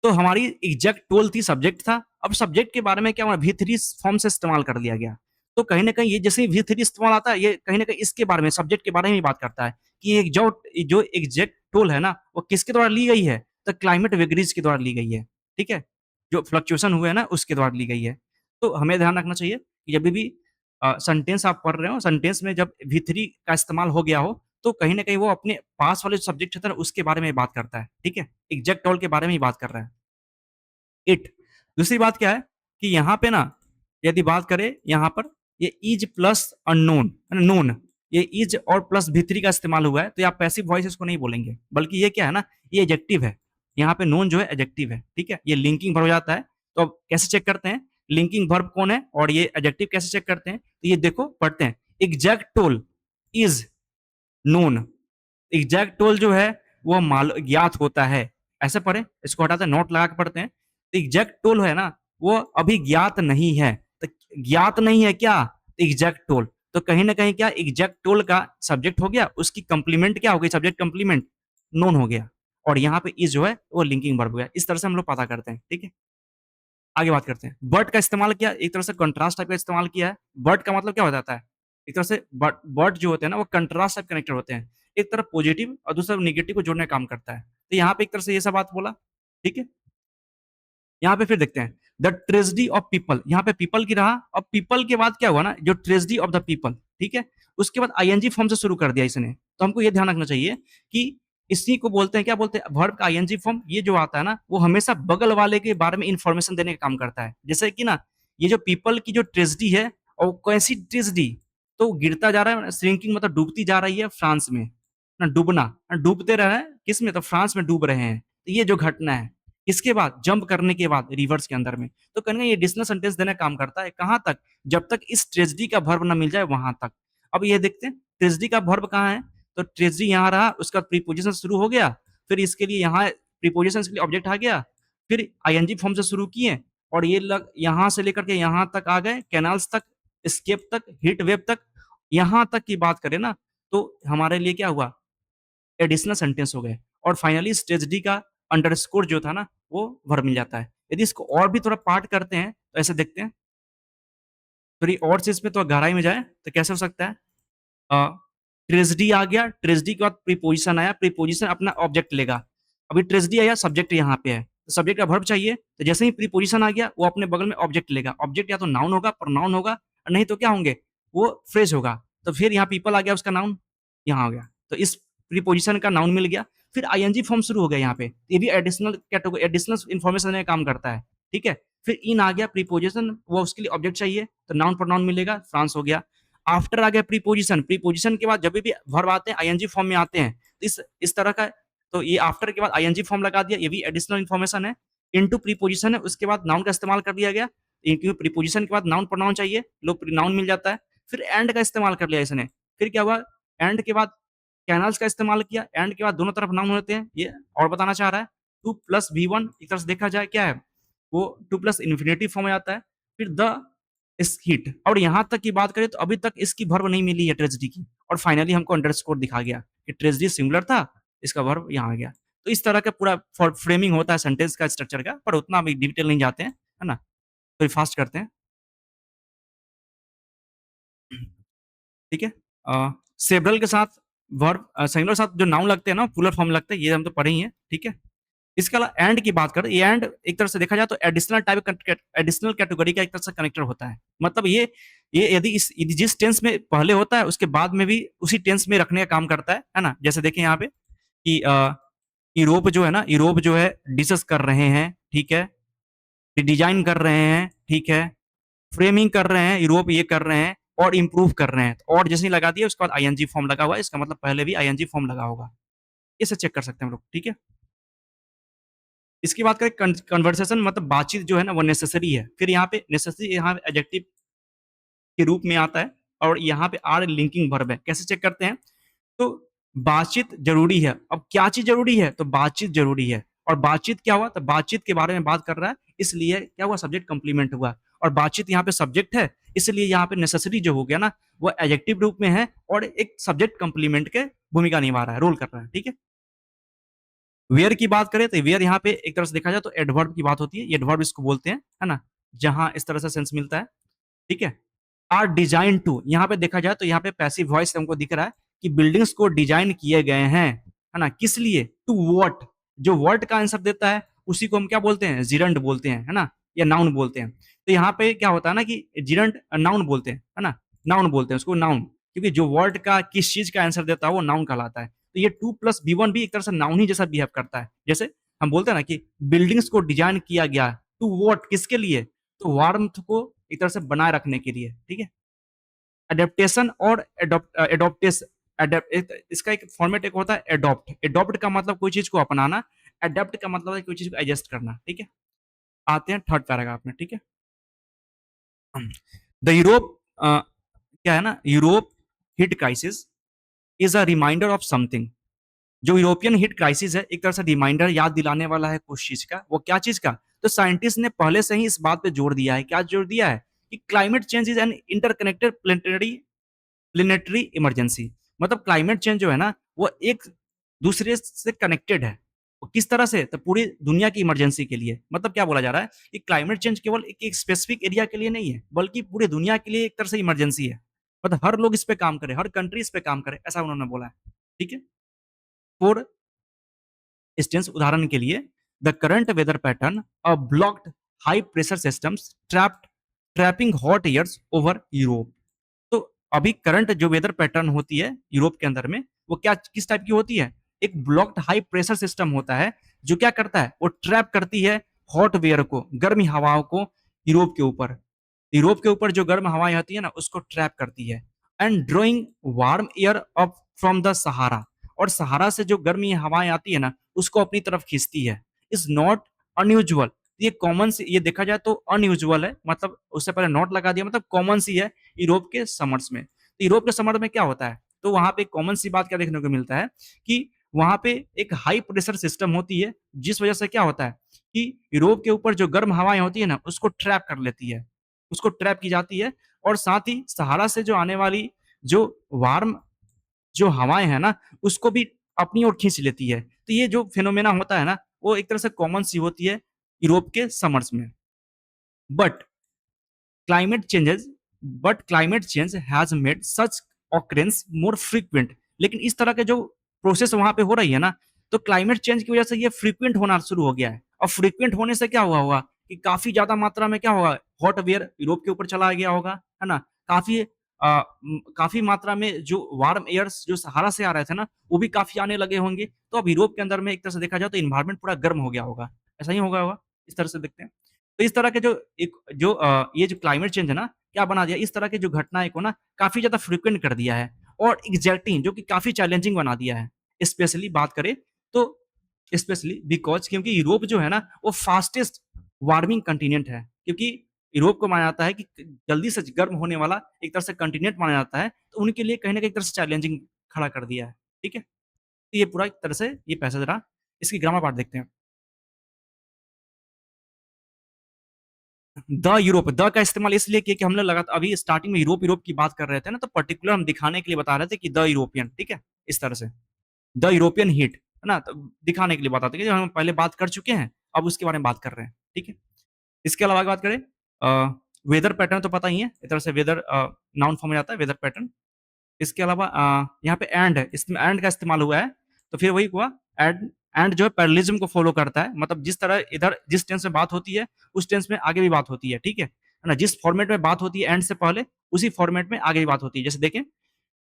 तो हमारी एग्जैक्ट 12 थी, सब्जेक्ट था। अब सब्जेक्ट के बारे में क्या हुआ, वी3 फॉर्म से इस्तेमाल कर लिया गया। तो कहीं न कहीं ये जैसे ही वी3 इस्तेमाल आता है, ये कहीं न कहीं इसके बारे में, सब्जेक्ट के बारे में ही बात करता है कि एक जो एग्जैक्ट टूल है ना, वो किसके द्वारा ली गई है? तो क्लाइमेट वेगरीज के द्वारा ली गई है। ठीक है? जो फ्लक्चुएशन हुए हैं ना, उसके द्वारा ली गई है। तो हमें ध्यान रखना चाहिए कि जब भी सेंटेंस आप पढ़ रहे हो, सेंटेंस में जब वी3 का इस्तेमाल हो गया हो, तो कहीं न कहीं वो अपने पास वाले सब्जेक्ट है ना, उसके बारे में बात करता है। ठीक है? एग्जैक्ट टूल के बारे में ही बात कर रहा है। इट। दूसरी बात क्या है कि यहाँ पे ना यदि बात करें यहाँ पर, ये इज प्लस अननोन, नोन, ये इज और प्लस भी3 का इस्तेमाल हुआ है, तो आप पैसिव वॉइस इसको नहीं बोलेंगे, बल्कि ये क्या है ना, ये एडजेक्टिव है। यहाँ पे नोन जो है एडजेक्टिव है, ठीक है, ये लिंकिंग वर्ब हो जाता है। तो अब कैसे चेक करते हैं लिंकिंग वर्ब कौन है और ये एडजेक्टिव कैसे चेक करते हैं, तो ये देखो पढ़ते हैं, exact toll is known. Exact toll जो है वो ज्ञात होता है, ऐसे पढ़े, इसको हटाते हैं, नोट लगा के पढ़ते हैं। तो एग्जैक्ट टोल है ना, वो अभी ज्ञात नहीं है, तो ज्ञात नहीं है क्या, एग्जैक्ट टोल, तो कहीं ना कहीं क्या एग्जैक्ट टोल का सब्जेक्ट हो गया, उसकी कंप्लीमेंट क्या हो गई, सब्जेक्ट कंप्लीमेंट नोन हो गया, और यहाँ पे इज जो है वो लिंकिंग वर्ब हो गया। इस तरह से हम लोग पता करते हैं, ठीक है। आगे बात करते हैं, बट का इस्तेमाल किया, एक तरह से कंट्रास्ट टाइप का इस्तेमाल किया है। बट का मतलब क्या हो जाता है, एक तरह से बट जो होते हैं ना वो कंट्रास्ट टाइप कनेक्टर होते हैं, एक तरफ पॉजिटिव और दूसरा नेगेटिव को जोड़ने का काम करता है। तो यहाँ पे एक तरह से ये सब बात बोला, ठीक है। यहाँ पे फिर देखते हैं द ट्रेजेडी ऑफ पीपल, यहाँ पे पीपल की रहा, अब पीपल के बाद क्या हुआ ना, जो ट्रेजेडी ऑफ द पीपल, ठीक है, उसके बाद आईएनजी फॉर्म से शुरू कर दिया इसने। तो हमको ये ध्यान रखना चाहिए कि इसी को बोलते हैं, क्या बोलते हैं, वर्ब का आईएनजी फॉर्म, ये जो आता है ना वो हमेशा बगल वाले के बारे में इंफॉर्मेशन देने का काम करता है। जैसे कि ना ये जो पीपल की जो ट्रेजेडी है, और कैसी ट्रेजेडी, तो गिरता जा रहा है, श्रिंकिंग मतलब डूबती जा रही है फ्रांस में ना, डूबना, डूबते रहे हैं किस में, तो फ्रांस में डूब रहे हैं। तो ये जो घटना है, इसके बाद जंप करने के बाद रिवर्स के अंदर में, तो कहीं ये एडिशनल सेंटेंस देने का काम करता है, कहां तक, जब तक इस ट्रेजेडी का वर्ब ना मिल जाए वहां तक। अब ये देखते हैं ट्रेजेडी का वर्ब कहाँ है, तो ट्रेजेडी यहाँ रहा, उसका प्रीपोजिशन शुरू हो गया, फिर इसके लिए यहाँ प्रीपोजिशन के लिए ऑब्जेक्ट आ गया, फिर आईएनजी फॉर्म से शुरू किए, और ये लग यहां से लेकर के यहां तक आ गए, कैनाल्स तक, स्केप तक, हीट वेव तक, यहां तक की बात करें ना, तो हमारे लिए क्या हुआ, एडिशनल सेंटेंस हो गए, और फाइनली ट्रेजेडी का अंडरस्कोर जो था ना वो वर्ब मिल जाता है। यदि इसको और भी थोड़ा पार्ट करते हैं तो ऐसे देखते हैं, थोड़ी और चीज पे तो गहराई में जाए तो कैसे हो सकता है, ट्रेजेडी आ गया, ट्रेजेडी के बाद प्रीपोजिशन आया, प्रीपोजिशन अपना ऑब्जेक्ट लेगा, अभी ट्रेजेडी आया, सब्जेक्ट यहाँ पे है, तो सब्जेक्ट का वर्ब चाहिए, तो जैसे ही प्रीपोजिशन आ गया वो अपने बगल में ऑब्जेक्ट लेगा, ऑब्जेक्ट या तो नाउन होगा, प्रोनाउन होगा, और नहीं तो क्या होंगे, वो फ्रेज होगा। तो फिर यहाँ पीपल आ गया, उसका नाउन यहाँ हो गया, तो इस प्रीपोजिशन का नाउन मिल गया, फिर आईएनजी फॉर्म शुरू हो गया यहाँ पे, ये भी एडिशनल कैटेगरी, एडिशनल इन्फॉर्मेशन में काम करता है, ठीक है। फिर इन आ गया प्रीपोजिशन, वो उसके लिए ऑब्जेक्ट चाहिए, तो नाउन प्रोनाउन मिलेगा, फ्रांस हो गया। आफ्टर आ गया प्रीपोजिशन, प्रीपोजिशन के बाद जब भी वर्ब आते हैं आईएनजी फॉर्म में आते हैं, इस तरह का, तो ये आफ्टर के बाद आईएनजी फॉर्म लगा दिया, ये भी एडिशनल इन्फॉर्मेशन है। इनटू प्रीपोजिशन है, उसके बाद नाउन का इस्तेमाल कर दिया गया, क्योंकि प्रीपोजिशन के बाद नाउन प्रोनाउन चाहिए, लो नाउन मिल जाता है। फिर एंड का इस्तेमाल कर लिया इसने, फिर क्या हुआ, एंड के बाद कैनल्स का इस्तेमाल किया, एंड के बाद दोनों तरफ नाउन होते हैं, ये और बताना चाह रहा है। टू प्लस V1 एक तरह से देखा जाए क्या है, वो टू प्लस इन्फिनेटिव फॉर्म में आता है, फिर द इस हिट, और यहां तक की बात करें तो अभी तक इसकी वर्ब नहीं मिली है ट्रेजेडी की, और फाइनली हमको अंडरस्कोर दिखा गया कि ट्रेजेडी सिंगुलर था, इसका वर्ब यहाँ आ गया। तो इस तरह का पूरा फ्रेमिंग होता है सेंटेंस का, स्ट्रक्चर का, पर उतना अभी डिटेल नहीं जाते हैं, है ना, तो फास्ट करते हैं, ठीक है। सेवरल के साथ वर्ब, सिंगुलर के साथ जो नाउन लगते हैं ना प्लूरल फॉर्म लगते हैं, ये हम तो पढ़े ही हैं, ठीक है। इसके अलावा एंड की बात करें, ये एंड एक तरह से देखा जाए तो एडिशनल टाइप, एडिशनल कैटेगरी का एक तरह से कनेक्टर होता है, मतलब ये यदि जिस टेंस में पहले होता है उसके बाद में भी उसी टेंस में रखने का काम करता है ना। जैसे देखें यहाँ पे कि यूरोप जो है ना, यूरोप जो है डिस्कस कर रहे हैं, ठीक है, डिजाइन कर रहे हैं, ठीक है, फ्रेमिंग कर रहे हैं, यूरोप ये कर रहे हैं, और इंप्रूव कर रहे हैं, तो और जैसे ही लगा दिया उसके बाद आईएनजी फॉर्म लगा हुआ है, इसका मतलब पहले भी आईएनजी फॉर्म लगा होगा, इसे चेक कर सकते हैं हम लोग, ठीक है। इसकी बात करें कन्वर्सेशन, मतलब बातचीत जो है ना वो नेसेसरी है, फिर यहाँ पे नेसेसरी यहाँ एडजेक्टिव के रूप में आता है, और यहाँ पे आर लिंकिंग वर्ब है। कैसे चेक करते हैं, तो बातचीत जरूरी है, अब क्या चीज जरूरी है, तो बातचीत जरूरी है, और बातचीत क्या हुआ, तो बातचीत के बारे में बात कर रहा है, इसलिए क्या हुआ, सब्जेक्ट कंप्लीमेंट हुआ, और बातचीत यहाँ पे सब्जेक्ट है, इसलिए यहाँ पे नेसेसरी जो हो गया ना वो एडजेक्टिव रूप में है, और एक सब्जेक्ट कंप्लीमेंट के भूमिका निभा रहा है, रोल कर रहा है, ठीक है। वेयर की बात करें तो वेयर यहाँ पे एक तरह से देखा जाए तो एडवर्ब की बात होती है, एडवर्ब इसको बोलते हैं, है ना, जहां इस तरह से सेंस मिलता है, ठीक है। आर डिजाइन टू, यहाँ पे देखा जाए तो यहाँ पे पैसिव वॉइस हमको दिख रहा है कि बिल्डिंग्स को डिजाइन किए गए हैं, है ना, किस लिए, टू व्हाट, जो वर्ड का आंसर देता है उसी को हम क्या बोलते हैं, जिरंड बोलते हैं, है ना, या नाउन बोलते हैं। तो यहाँ पे क्या होता है ना कि जिरंड नाउन बोलते हैं, है ना, नाउन बोलते हैं उसको, नाउन, क्योंकि जो वर्ड का किस चीज का आंसर देता है वो नाउन कहलाता है। तो ये टू प्लस V1 भी एक तरह से नाउन ही जैसा बिहेव करता है, जैसे हम बोलते हैं ना कि बिल्डिंग्स को डिजाइन किया गया, टू व्हाट, किसके लिए, तो वार्मथ को एक तरह से बनाए रखने के लिए, ठीक है। एडेप्टेशन और एडोप्टेस इसका एक फॉर्मेट एक होता है एडॉप्ट। एडॉप्ट का मतलब कोई चीज को अपनाना, एडेप्ट का मतलब है कोई चीज को एडजस्ट करना, ठीक है। आते हैं थर्ड पैराग्राफ में, ठीक है। द यूरोप क्या है ना, Europe heat crisis is a reminder of something. जो यूरोपियन हिट क्राइसिस है एक तरह से रिमाइंडर, याद दिलाने वाला है कुछ चीज का। वो क्या चीज का? तो साइंटिस्ट ने पहले से ही इस बात पे जोर दिया है। क्या जोर दिया है? कि climate change is an interconnected planetary emergency. मतलब क्लाइमेट चेंज जो है ना, वो एक दूसरे से कनेक्टेड है। वो किस तरह से? तो पूरी दुनिया की इमरजेंसी के लिए। मतलब क्या बोला जा रहा है कि क्लाइमेट चेंज केवल एक स्पेसिफिक एरिया के लिए नहीं है, बल्कि पूरी दुनिया के लिए एक तरह से इमरजेंसी है। मतलब हर लोग इस पे काम करे, हर कंट्री इस पे काम करे, ऐसा उन्होंने बोला है, ठीक है। फॉर इंस्टेंस, उदाहरण के लिए, the current weather pattern a blocked high pressure systems trapping hot airs over Europe. तो अभी करंट जो वेदर पैटर्न होती है यूरोप के अंदर में, वो क्या किस टाइप की होती है? एक ब्लॉक्ड हाई प्रेशर सिस्टम होता है, जो क्या करता है? वो ट्रैप करती है हॉट वेयर को, गर्मी हवाओं को यूरोप के ऊपर। यूरोप के ऊपर जो गर्म हवाएं आती है ना, उसको ट्रैप करती है। And drawing warm air up from the Sahara, और सहारा से जो गर्मी हवाएं आती है ना, उसको अपनी तरफ खींचती है। Is not unusual. ये कॉमन सी, ये देखा जाए तो अनयूजुअल है, मतलब उससे पहले नॉट लगा दिया, मतलब कॉमन सी है यूरोप के समर्स में। तो यूरोप के समर में क्या होता है? तो वहां पे कॉमन सी बात क्या देखने को मिलता है कि वहां पे एक हाई प्रेशर सिस्टम होती है, जिस वजह से क्या होता है कि यूरोप के ऊपर जो गर्म हवाएं होती है ना, उसको ट्रैप कर लेती है, उसको ट्रैप की जाती है। और साथ ही सहारा से जो आने वाली जो वार्म जो हवाएं हैं ना, उसको भी अपनी ओर खींच लेती है। तो ये जो फिनोमेना होता है ना, वो एक तरह से कॉमन सी होती है यूरोप के समर्स में। But climate changes but climate change has made such occurrence more frequent। लेकिन इस तरह के जो प्रोसेस वहां पे हो रही है ना, तो क्लाइमेट चेंज की वजह से ये फ्रीक्वेंट होना शुरू हो गया है। और फ्रीक्वेंट होने से क्या हुआ होगा कि काफी ज्यादा मात्रा में क्या होगा, हॉट वेयर यूरोप के ऊपर चला गया होगा, है ना। काफी काफी मात्रा में जो वार्म एयर्स जो सहारा से आ रहे थे ना, वो भी काफी आने लगे होंगे। तो अब यूरोप के अंदर में एक तरह से देखा जाए तो इन्वायरमेंट पूरा गर्म हो गया होगा। ऐसा ही होगा इस तरह से देखते हैं। तो इस तरह के जो एक जो ये जो क्लाइमेट चेंज है ना, क्या बना दिया, इस तरह की जो घटनाएं को ना काफी ज्यादा फ्रीक्वेंट कर दिया है। और एग्जैक्टिंग जो कि काफी चैलेंजिंग बना दिया है। स्पेशली बात करें तो, स्पेशली बिकॉज क्योंकि यूरोप जो है ना, वो फास्टेस्ट वार्मिंग कंटिनेंट है। क्योंकि यूरोप को माना जाता है कि जल्दी से गर्म होने वाला एक तरह से कंटिनेंट माना जाता है, तो उनके लिए कहीं ना कहीं एक तरह से चैलेंजिंग खड़ा कर दिया है, ठीक है। तो ये पूरा एक तरह से ये पैसेज रहा। इसकी ग्रामर पार्ट देखते हैं। द यूरोप, द का इस्तेमाल इसलिए किया कि हम लोग लगातार अभी स्टार्टिंग में यूरोप यूरोप की बात कर रहे थे ना, तो पर्टिकुलर हम दिखाने के लिए बता रहे थे कि द यूरोपियन, ठीक है, इस तरह से द यूरोपियन हीट, है ना। तो दिखाने के लिए बताते हैं कि हम पहले बात कर चुके हैं, अब उसके बारे में बात कर रहे हैं, ठीक है। इसके अलावा बात करें, वेदर पैटर्न तो पता ही है, इस तरह से वेदर नाउन फॉर्म में जाता है वेदर पैटर्न। इसके अलावा यहाँ पे एंड है, इसमें एंड का इस्तेमाल हुआ है। तो फिर वही हुआ, एंड एंड जो है पैरेललिज्म को फॉलो करता है। मतलब जिस तरह इधर जिस टेंस में बात होती है, उस टेंस में आगे भी बात होती है, ठीक है ना। जिस फॉर्मेट में बात होती है एंड से पहले, उसी फॉर्मेट में आगे भी बात होती है। जैसे देखें,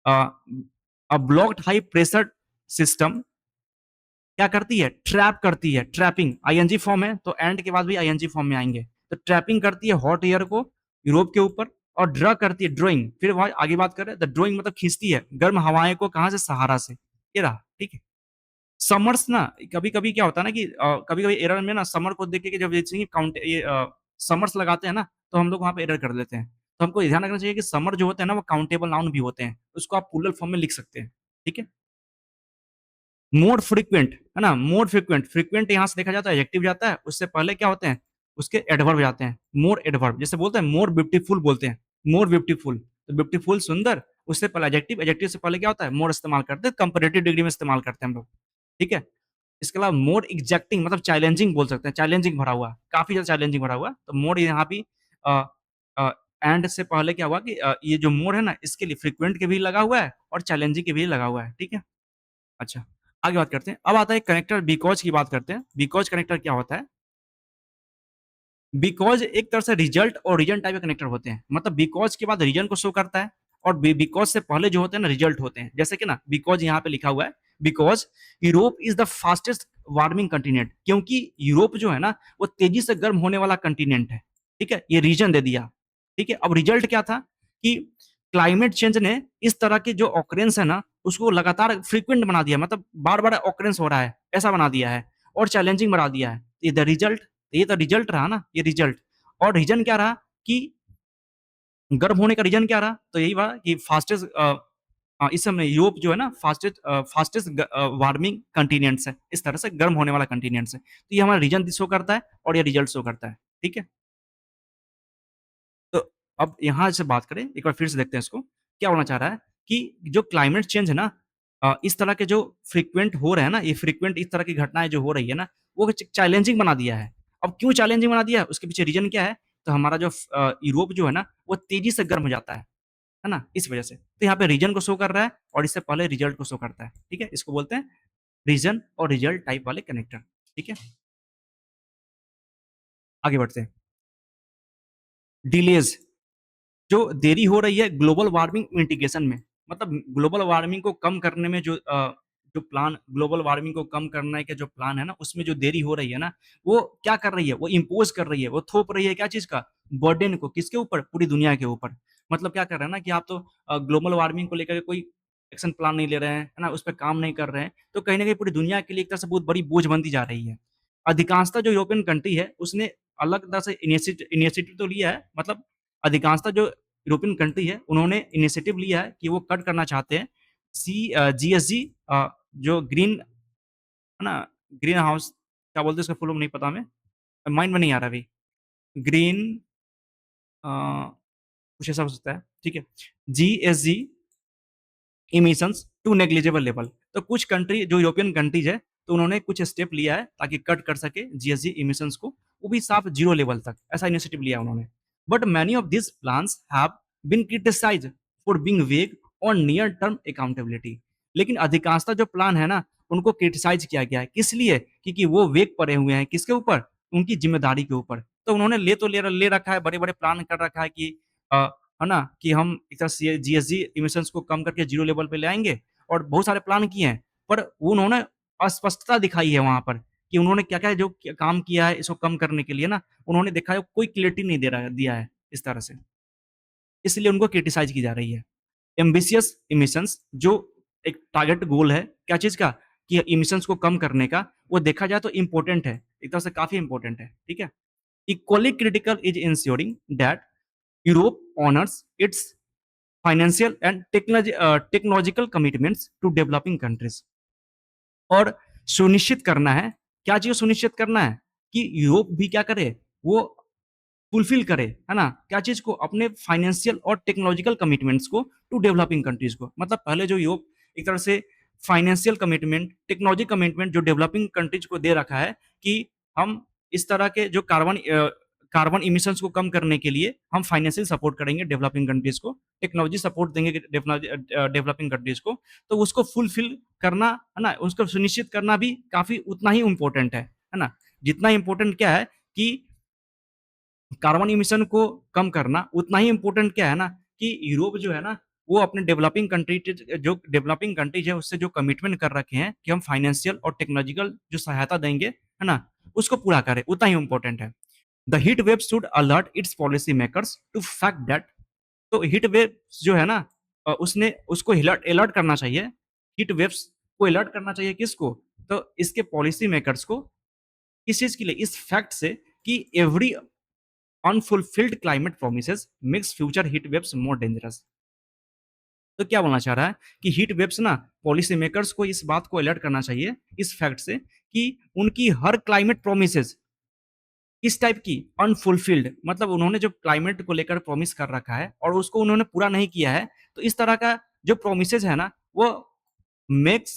अ ब्लॉक्ड हाई प्रेशर सिस्टम क्या करती है? ट्रैप करती है। ट्रैपिंग आईएनजी फॉर्म है, तो एंड के बाद भी आईएनजी फॉर्म में आएंगे। तो ट्रैपिंग करती है हॉट एयर को यूरोप के ऊपर। और ड्रा करती है ड्रॉइंग, फिर वहां आगे बात करें, द ड्रॉइंग मतलब खींचती है गर्म हवाएं को, कहां से? सहारा से। ये रहा, ठीक है। समर्स ना, कभी कभी क्या होता है ना कि कभी कभी एरर में ना समर को देख के जब ये काउंट ये समर्स लगाते हैं ना, तो हम लोग वहां पे एरर कर देते हैं। तो हमको ध्यान रखना चाहिए कि समर जो होते हैं ना, वो काउंटेबल नाउन भी होते हैं, उसको आप प्लूरल फॉर्म में लिख सकते हैं, ठीक है। मोर फ्रीक्वेंट, है ना। मोर फ्रीक्वेंट, फ्रीक्वेंट यहां से देखा जाता है एडजेक्टिव जाता है, उससे पहले क्या होते हैं? उसके एडवर्ब जाते हैं। मोर एडवर्ब, जैसे बोलते हैं मोर ब्यूटीफुल, बोलते हैं मोर ब्यूटीफुल, तो ब्यूटीफुल सुंदर, उससे पहले एडजेक्टिव, एडजेक्टिव से पहले क्या होता है? मोर इस्तेमाल करते हैं, कंपैरेटिव डिग्री में इस्तेमाल करते हैं हम लोग, ठीक है। इसके अलावा मोर एग्जैक्टिंग मतलब चैलेंजिंग बोल सकते हैं, चैलेंजिंग भरा हुआ, काफी ज्यादा चैलेंजिंग भरा हुआ। तो मोर यहाँ भी एंड से पहले क्या हुआ कि ये जो मोर है ना, इसके लिए फ्रीक्वेंट के भी लगा हुआ है और चैलेंजिंग के भी लगा हुआ है, ठीक है। अच्छा, आगे बात करते हैं। अब आता है कनेक्टर बिकॉज की बात करते हैं। बिकॉज कनेक्टर क्या होता है? बिकॉज एक तरह से रिजल्ट और रीजन टाइप के कनेक्टर होते हैं। मतलब बिकॉज के बाद रीजन को शो करता है, और बिकॉज से पहले जो होते हैं ना, रिजल्ट होते हैं। जैसे कि ना, बिकॉज यहाँ पे लिखा हुआ है, because Europe is the fastest warming continent. क्योंकि यूरोप जो है ना, वो तेजी से गर्म होने वाला कंटिनेंट है। ठीक है? ये रीजन दे दिया, ठीक है? अब रिजल्ट क्या था कि क्लाइमेट चेंज ने इस तरह की जो ऑकरेंस है ना, उसको लगातार फ्रीक्वेंट बना दिया, मतलब बार-बार ऑकरेंस हो रहा है, ऐसा बना दिया है और चैलेंजिंग बना दिया है। ये द रिजल्ट, ये तो रिजल्ट रहा ना, ये रिजल्ट। और रीजन क्या रहा कि गर्म होने का रीजन क्या रहा? तो यही रहा कि इस समय यूरोप जो है ना फास्टेस्ट वार्मिंग कंटिनेंट्स है। इस तरह से गर्म होने वाला कंटिनेंट्स है। तो ये हमारा रीजन शो करता है और ये रिजल्ट शो करता है। ठीक है? तो अब यहाँ से बात करें, एक बार फिर से देखते हैं इसको। क्या होना चाह रहा है कि जो क्लाइमेट चेंज है ना, इस तरह के जो फ्रीक्वेंट हो रहे हैं ना, ये फ्रीक्वेंट इस तरह की घटनाएँ जो हो रही है ना, वो चैलेंजिंग बना दिया है। अब क्यों चैलेंजिंग बना दिया है? उसके पीछे रीज़न क्या है? तो हमारा जो यूरोप जो है ना, वो तेज़ी से गर्म हो जाता है ना? इस वजह से। तो यहाँ पे रीज़न को शो कर रहा है और इससे पहले रिज़ल्ट को शो करता है। ठीक है? इसको बोलते हैं रीज़न और रिज़ल्ट टाइप वाले कनेक्टर। ठीक है? आगे बढ़ते हैं। डिलेज़, जो देरी हो रही है ग्लोबल वार्मिंग मिटिगेशन में, मतलब ग्लोबल वार्मिंग को कम करने में जो प्लान ग्लोबल वार्मिंग को कम करने के जो प्लान है ना, उसमें जो देरी हो रही है ना, वो क्या कर रही है? वो इम्पोज़ कर रही है, वो थोप रही है क्या चीज़ का? बर्डन को, किसके ऊपर? पूरी दुनिया के ऊपर। मतलब क्या कर रहा है ना कि आप तो ग्लोबल वार्मिंग को लेकर के कोई एक्शन प्लान नहीं ले रहे हैं, है ना? उस पे काम नहीं कर रहे हैं, तो कहीं न कहीं पूरी दुनिया के लिए एक तरह से बहुत बड़ी बोझ बनती जा रही है। अधिकांशतः जो यूरोपियन कंट्री है, उसने अलग तरह से इनिशिएटिव तो लिया है, मतलब अधिकांशतः जो यूरोपियन कंट्री है, उन्होंने इनिशिएटिव लिया है कि वो कट करना चाहते हैं जीएसजी, जो है ना, ग्रीन हाउस क्या बोलते हैं उसका फुल फॉर्म नहीं पता हमें, माइंड में नहीं आ रहा अभी। ग्रीन अ, कुछ ऐसा हो सकता है, ठीक है। GSG emissions to negligible level. तो कुछ कंट्री जो यूरोपियन कंट्रीज है, तो उन्होंने कुछ स्टेप लिया है ताकि कट कर सके जीएसजी इमिशंस को, वो भी साफ जीरो लेवल तक, ऐसा इनिशिएटिव लिया उन्होंने। But many of this plans have been criticised for being vague on near term accountability. लेकिन अधिकांशतः जो प्लान है ना, उनको क्रिटिसाइज किया गया है, किस लिए? क्योंकि वो वेग पड़े हुए हैं किसके ऊपर? उनकी जिम्मेदारी के ऊपर। तो उन्होंने ले रखा है, बड़े बड़े प्लान कर रखा है कि अ, है ना? कि हम एक तरह से जीएसजी इमिशंस को कम करके ज़ीरो लेवल पे ले आएँगे और बहुत सारे प्लान किए हैं। पर उन्होंने अस्पष्टता दिखाई है वहाँ पर कि उन्होंने क्या-क्या जो क काम किया है इसको कम करने के लिए ना, उन्होंने देखा है कोई क्लैरिटी नहीं दे रहा है दिया है इस तरह से। इसलिए उनको क्रिटिसाइज़ की जा रही है। एम्बिशियस इमिशंस, जो एक टारगेट गोल है, क्या चीज़ का? कि इमिशंस को कम करने का, वो देखा जाए तो इम्पोर्टेंट है, एक तरह से काफ़ी इम्पोर्टेंट है, ठीक है? Equally critical is ensuring that Europe honors its financial and technological commitments to developing countries। और सुनिश्चित करना है, क्या चीज़ सुनिश्चित करना है? कि यूरोप भी क्या करे? वो फुलफिल करे, है ना? क्या चीज़ को? अपने फाइनेंशियल और टेक्नोलॉजिकल कमिटमेंट्स को टू डेवलपिंग कंट्रीज़ को। मतलब पहले जो यूरोप एक तरह से फाइनेंशियल कमिटमेंट, टेक्नोलॉजी कमिटमेंट जो डेवलपिंग कंट्रीज़ को दे रखा है कि हम इस तरह के जो कार्बन इमिशंस को कम करने के लिए हम फाइनेंशियल सपोर्ट करेंगे डेवलपिंग कंट्रीज़ को, टेक्नोलॉजी सपोर्ट देंगे डेवलपिंग कंट्रीज़ को। तो उसको फुलफिल करना, है ना? उसको सुनिश्चित करना भी काफ़ी उतना ही इम्पोर्टेंट है ना? जितना इम्पोर्टेंट क्या है कि कार्बन इमिशन को कम करना, उतना ही इम्पोर्टेंट क्या है ना कि यूरोप जो है ना, वो अपने डेवलपिंग कंट्रीज है उससे जो कमिटमेंट कर रखे हैं कि हम फाइनेंशियल और टेक्नोलॉजिकल जो सहायता देंगे, है ना? उसको पूरा करें, उतना ही इम्पोर्टेंट है। The heat wave should alert its policy makers to fact that. तो हीट वेव्स जो है ना, उसने उसको अलर्ट करना चाहिए। हीट वेव्स को अलर्ट करना चाहिए किसको? तो इसके पॉलिसी मेकर्स को, किस चीज़ के लिए? इस फैक्ट से कि every unfulfilled climate promises makes future heat waves more dangerous. तो क्या बोलना चाह रहा है कि हीट वेव्स ना, पॉलिसी मेकर्स को इस बात को अलर्ट करना चाहिए इस फैक्ट से कि उनकी हर क्लाइमेट प्रोमिसेस किस टाइप की? अनफुलफिल्ड, मतलब उन्होंने जो क्लाइमेट को लेकर प्रॉमिस कर रखा है और उसको उन्होंने पूरा नहीं किया है, तो इस तरह का जो प्रोमिसेस है ना, वो makes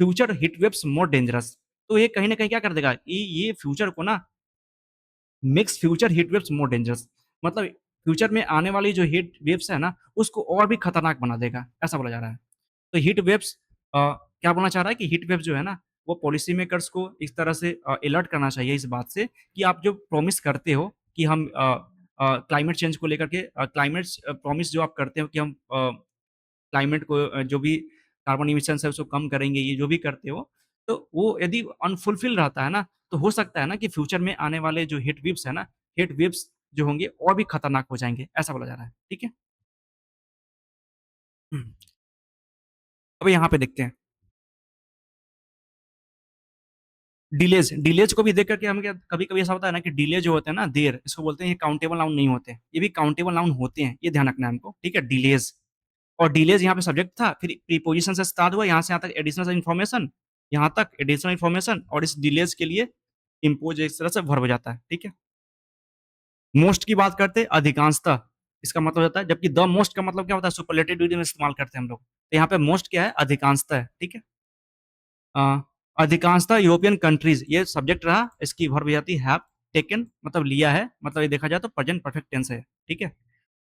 future heat waves more dangerous. तो ये कहीं न कहीं क्या कर देगा? ये फ्यूचर को ना makes future heat waves more dangerous, मतलब फ्यूचर में आने वाली जो हीट वेव्स है ना, उसको और भी खतरनाक बना देगा, ऐसा बोला जा रहा है। तो हीट वेव्स क्या बोलना चाह रहा है कि हीट वेव्स जो है ना, वो पॉलिसी मेकर्स को इस तरह से अलर्ट करना चाहिए इस बात से कि आप जो प्रॉमिस करते हो कि हम क्लाइमेट चेंज को लेकर के प्रॉमिस जो आप करते हो कि हम क्लाइमेट को जो भी कार्बन इमिशंस है उसको कम करेंगे, ये जो भी करते हो, तो वो यदि अनफुलफिल रहता है ना, तो हो सकता है ना कि फ्यूचर में आने वाले जो हीट वेव्स है ना, हीट वेव्स जो होंगे और भी खतरनाक हो जाएँगे, ऐसा बोला जा रहा है, ठीक है? हुँ, अब यहाँ पे देखते हैं, डिलेज़ को भी देख कर के हमें क्या कभी-कभी ऐसा होता है ना कि डिले जो होते हैं ना, देर, इसको बोलते हैं ये काउंटेबल नाउन नहीं होते, ये भी काउंटेबल नाउन होते हैं, ये ध्यान रखना है हमको, ठीक है? डिलेज़ और डिलेज़ यहाँ पे सब्जेक्ट था, फिर प्रीपोज़िशन से स्टार्ट हुआ, यहाँ से यहाँ तक एडिशनल इन्फॉर्मेशन, यहाँ तक एडिशनल इन्फॉर्मेशन और इस डिलेज़ के लिए इम्पोज़ इस तरह से वर्ब हो जाता है, ठीक है? मोस्ट की बात करते हैं, अधिकांशतः, इसका मतलब होता है, जबकि द मोस्ट का मतलब क्या होता है? सुपरलेटिव डिग्री में इस्तेमाल करते हैं हम लोग। तो यहाँ पे मोस्ट क्या है? अधिकांशतः है, ठीक है? अ, अधिकांशतः यूरोपियन कंट्रीज़ ये सब्जेक्ट रहा, इसकी वर्ब हो जाती है हैव टेकन मतलब लिया है, मतलब ये देखा जाए तो प्रेजेंट परफेक्ट टेंस है, ठीक है?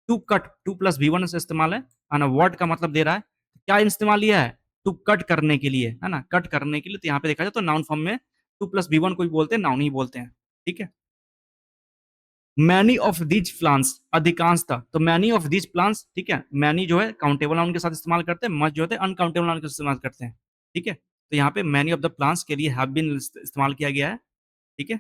टू कट, टू प्लस वी1 से इस्तेमाल है ना? व्हाट का मतलब दे रहा है, क्या इस्तेमाल लिया है? टू कट करने के लिए, है ना? कट करने के लिए, तो यहाँ पे देखा जाए तो नाउन फॉर्म में टू प्लस वी1 को भी बोलते हैं, नाउन ही बोलते हैं, ठीक है? मैनी ऑफ दीज प्लांट्स, अधिकांशतः, तो मैनी ऑफ दीज प्लांट्स, ठीक है? मैनी जो है काउंटेबल नाउन के साथ इस्तेमाल करते हैं, मच जो होते हैं अनकाउंटेबल नाउन के साथ इस्तेमाल करते हैं, ठीक है? तो यहाँ पे मैनी ऑफ द प्लांट्स के लिए हैव बीन इस्तेमाल किया गया है, ठीक है?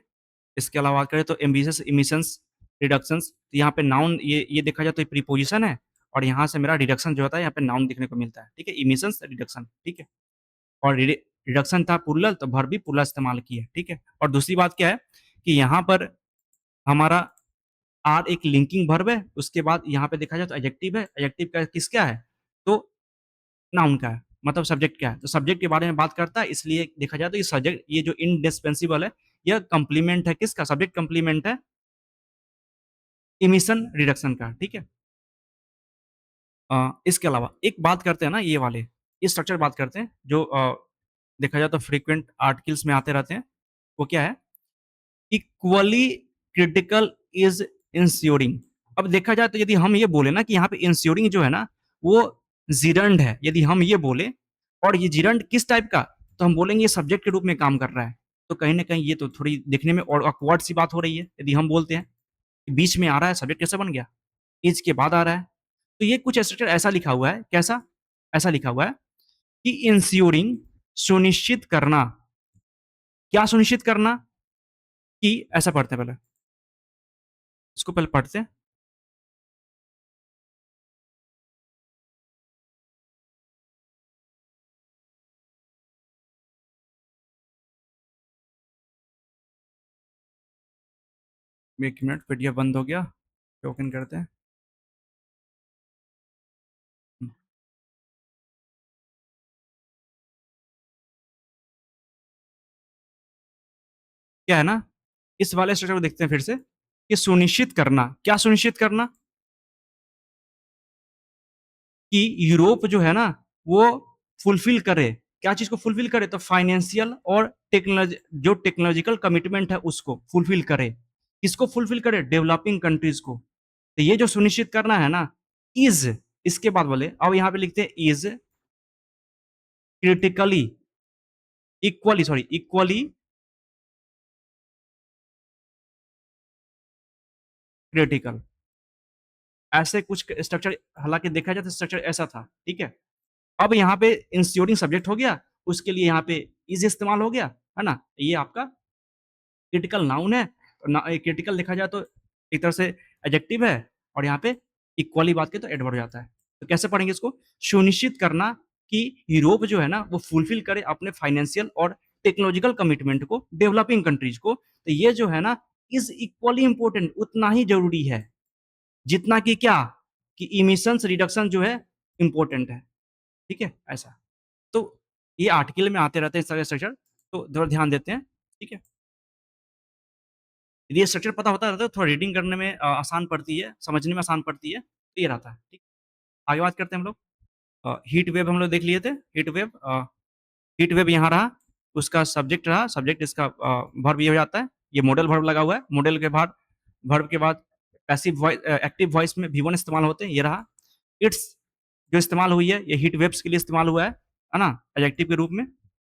इसके अलावा बात करें तो एम्बिशियस इमिशंस, रिडक्शंस, तो यहाँ पे नाउन ये देखा जाए तो ये प्रीपोजिशन है और यहाँ से मेरा रिडक्शन जो होता है यहाँ पे नाउन देखने को मिलता है, ठीक है? इमिशंस, रिडक्शन, ठीक है? और रिडक्शन था प्लूरल, तो वर्ब भी प्लूरल इस्तेमाल की है, ठीक है? और दूसरी बात क्या है कि यहाँ पर हमारा आर एक लिंकिंग वर्ब है, उसके बाद यहाँ पे देखा जाए तो एडजेक्टिव है, एडजेक्टिव का किसका है? तो नाउन का है, मतलब सब्जेक्ट क्या है? तो सब्जेक्ट के बारे में बात करता है, इसलिए देखा जाए तो ये सब्जेक्ट, ये जो इंडिस्पेंसिबल है, यह कॉम्प्लीमेंट है किसका? सब्जेक्ट कॉम्प्लीमेंट है इमिशन रिडक्शन का, ठीक है? इसके अलावा एक बात करते हैं ना ये वाले, ये स्ट्रक्चर बात करते हैं जो देखा जाए तो फ्रीक्वेंट आर्टिकल्स में आते रहते हैं, वो क्या है? Equally critical is ensuring. अब देखा जाए तो यदि हम ये बोले ना कि यहाँ पे इंश्योरिंग जो है ना, वो जिरंड है, यदि हम ये बोले और ये जिरंड किस टाइप का, तो हम बोलेंगे ये सब्जेक्ट के रूप में काम कर रहा है, तो कहीं ना कहीं ये तो थोड़ी देखने में और awkward सी बात हो रही है। यदि हम बोलते हैं कि बीच में आ रहा है, सब्जेक्ट कैसे बन गया, इज के बाद आ रहा है, तो ये कुछ स्ट्रक्चर ऐसा लिखा हुआ है, कैसा, ऐसा लिखा हुआ है कि इंश्योरिंग, सुनिश्चित करना, क्या सुनिश्चित करना, कि ऐसा पढ़ते हैं पहले, इसको पहले पढ़ते हैं। एक मिनट, पीडीएफ बंद हो गया, ओपन करते हैं। क्या है ना, इस वाले स्ट्रक्चर को देखते हैं फिर से, कि सुनिश्चित करना, क्या सुनिश्चित करना, कि यूरोप जो है ना, वो फुलफिल करे, क्या चीज को फुलफिल करे, तो फाइनेंशियल और टेक्नोलॉजी, जो टेक्नोलॉजिकल कमिटमेंट है उसको फुलफिल करे, किसको फुलफिल करे, डेवलपिंग कंट्रीज को। तो ये जो सुनिश्चित करना है ना, इज, इसके बाद बोले, अब यहाँ पे लिखते हैं is critically, equally, sorry, equally critical, ऐसे कुछ स्ट्रक्चर, हालांकि देखा जाए तो स्ट्रक्चर ऐसा था, ठीक है? अब यहाँ पे इंश्योरिंग सब्जेक्ट हो गया, उसके लिए यहाँ पे इज इस्तेमाल हो गया, है ना? ये आपका क्रिटिकल नाउन है, ना क्रिटिकल देखा जाए तो एक तरह से एडजेक्टिव है, और यहाँ पे इक्वली बात करें तो एडवर्ब हो जाता है। तो कैसे पढ़ेंगे इसको? सुनिश्चित करना कि यूरोप जो है ना, वो फुलफिल करे अपने फाइनेंशियल और टेक्नोलॉजिकल कमिटमेंट को, डेवलपिंग कंट्रीज को। तो ये जो है ना, इज इक्वली इंपॉर्टेंट, उतना ही जरूरी है जितना कि क्या, कि इमिशंस रिडक्शन जो है इंपॉर्टेंट है, ठीक है? ऐसा। तो ये आर्टिकल में आते रहते हैं इस तरह के स्ट्रक्चर, तो थोड़ा ध्यान देते हैं, ठीक है? यदि ये स्ट्रक्चर पता होता रहता है तो थोड़ा रीडिंग करने में आसान पड़ती है, समझने में आसान पड़ती है, तो ये रहता है, ठीक। आगे बात करते हैं हम लोग। हीट वेव हम लोग देख लिए थे, हीट वेव यहाँ रहा, उसका सब्जेक्ट रहा, सब्जेक्ट इसका वर्ब ये हो जाता है, ये मॉडल वर्ब लगा हुआ है, मॉडल के बाद वर्ब के बाद पैसिव वॉइस, एक्टिव वॉइस में वी1 इस्तेमाल होते हैं, ये रहा। इट्स जो इस्तेमाल हुई है, ये हीट वेव्स के लिए इस्तेमाल हुआ है ना? एडजेक्टिव के रूप में,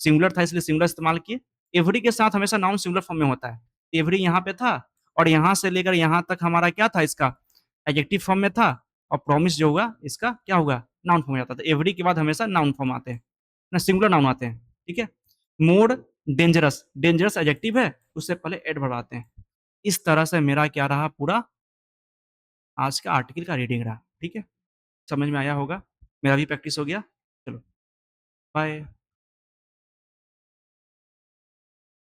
सिंगुलर था इसलिए सिंगुलर इस्तेमाल किए। एवरी के साथ हमेशा नाउन सिंगुलर फॉर्म में होता है, एवरी यहाँ पे था और यहाँ से लेकर यहाँ तक हमारा क्या था, इसका एडजेक्टिव फॉर्म में था, और प्रॉमिस जो होगा इसका क्या होगा, नाउन फॉर्म में आता था। एवरी के बाद हमेशा नाउन फॉर्म आते हैं ना, सिंगुलर नाउन आते हैं, ठीक है? मोर डेंजरस, डेंजरस एडजेक्टिव है, उससे पहले एडवर्ब आते हैं। इस तरह से मेरा क्या रहा पूरा आज का आर्टिकल का रीडिंग रहा, ठीक है? समझ में आया होगा? मेरा भी प्रैक्टिस हो गया। चलो, बाय।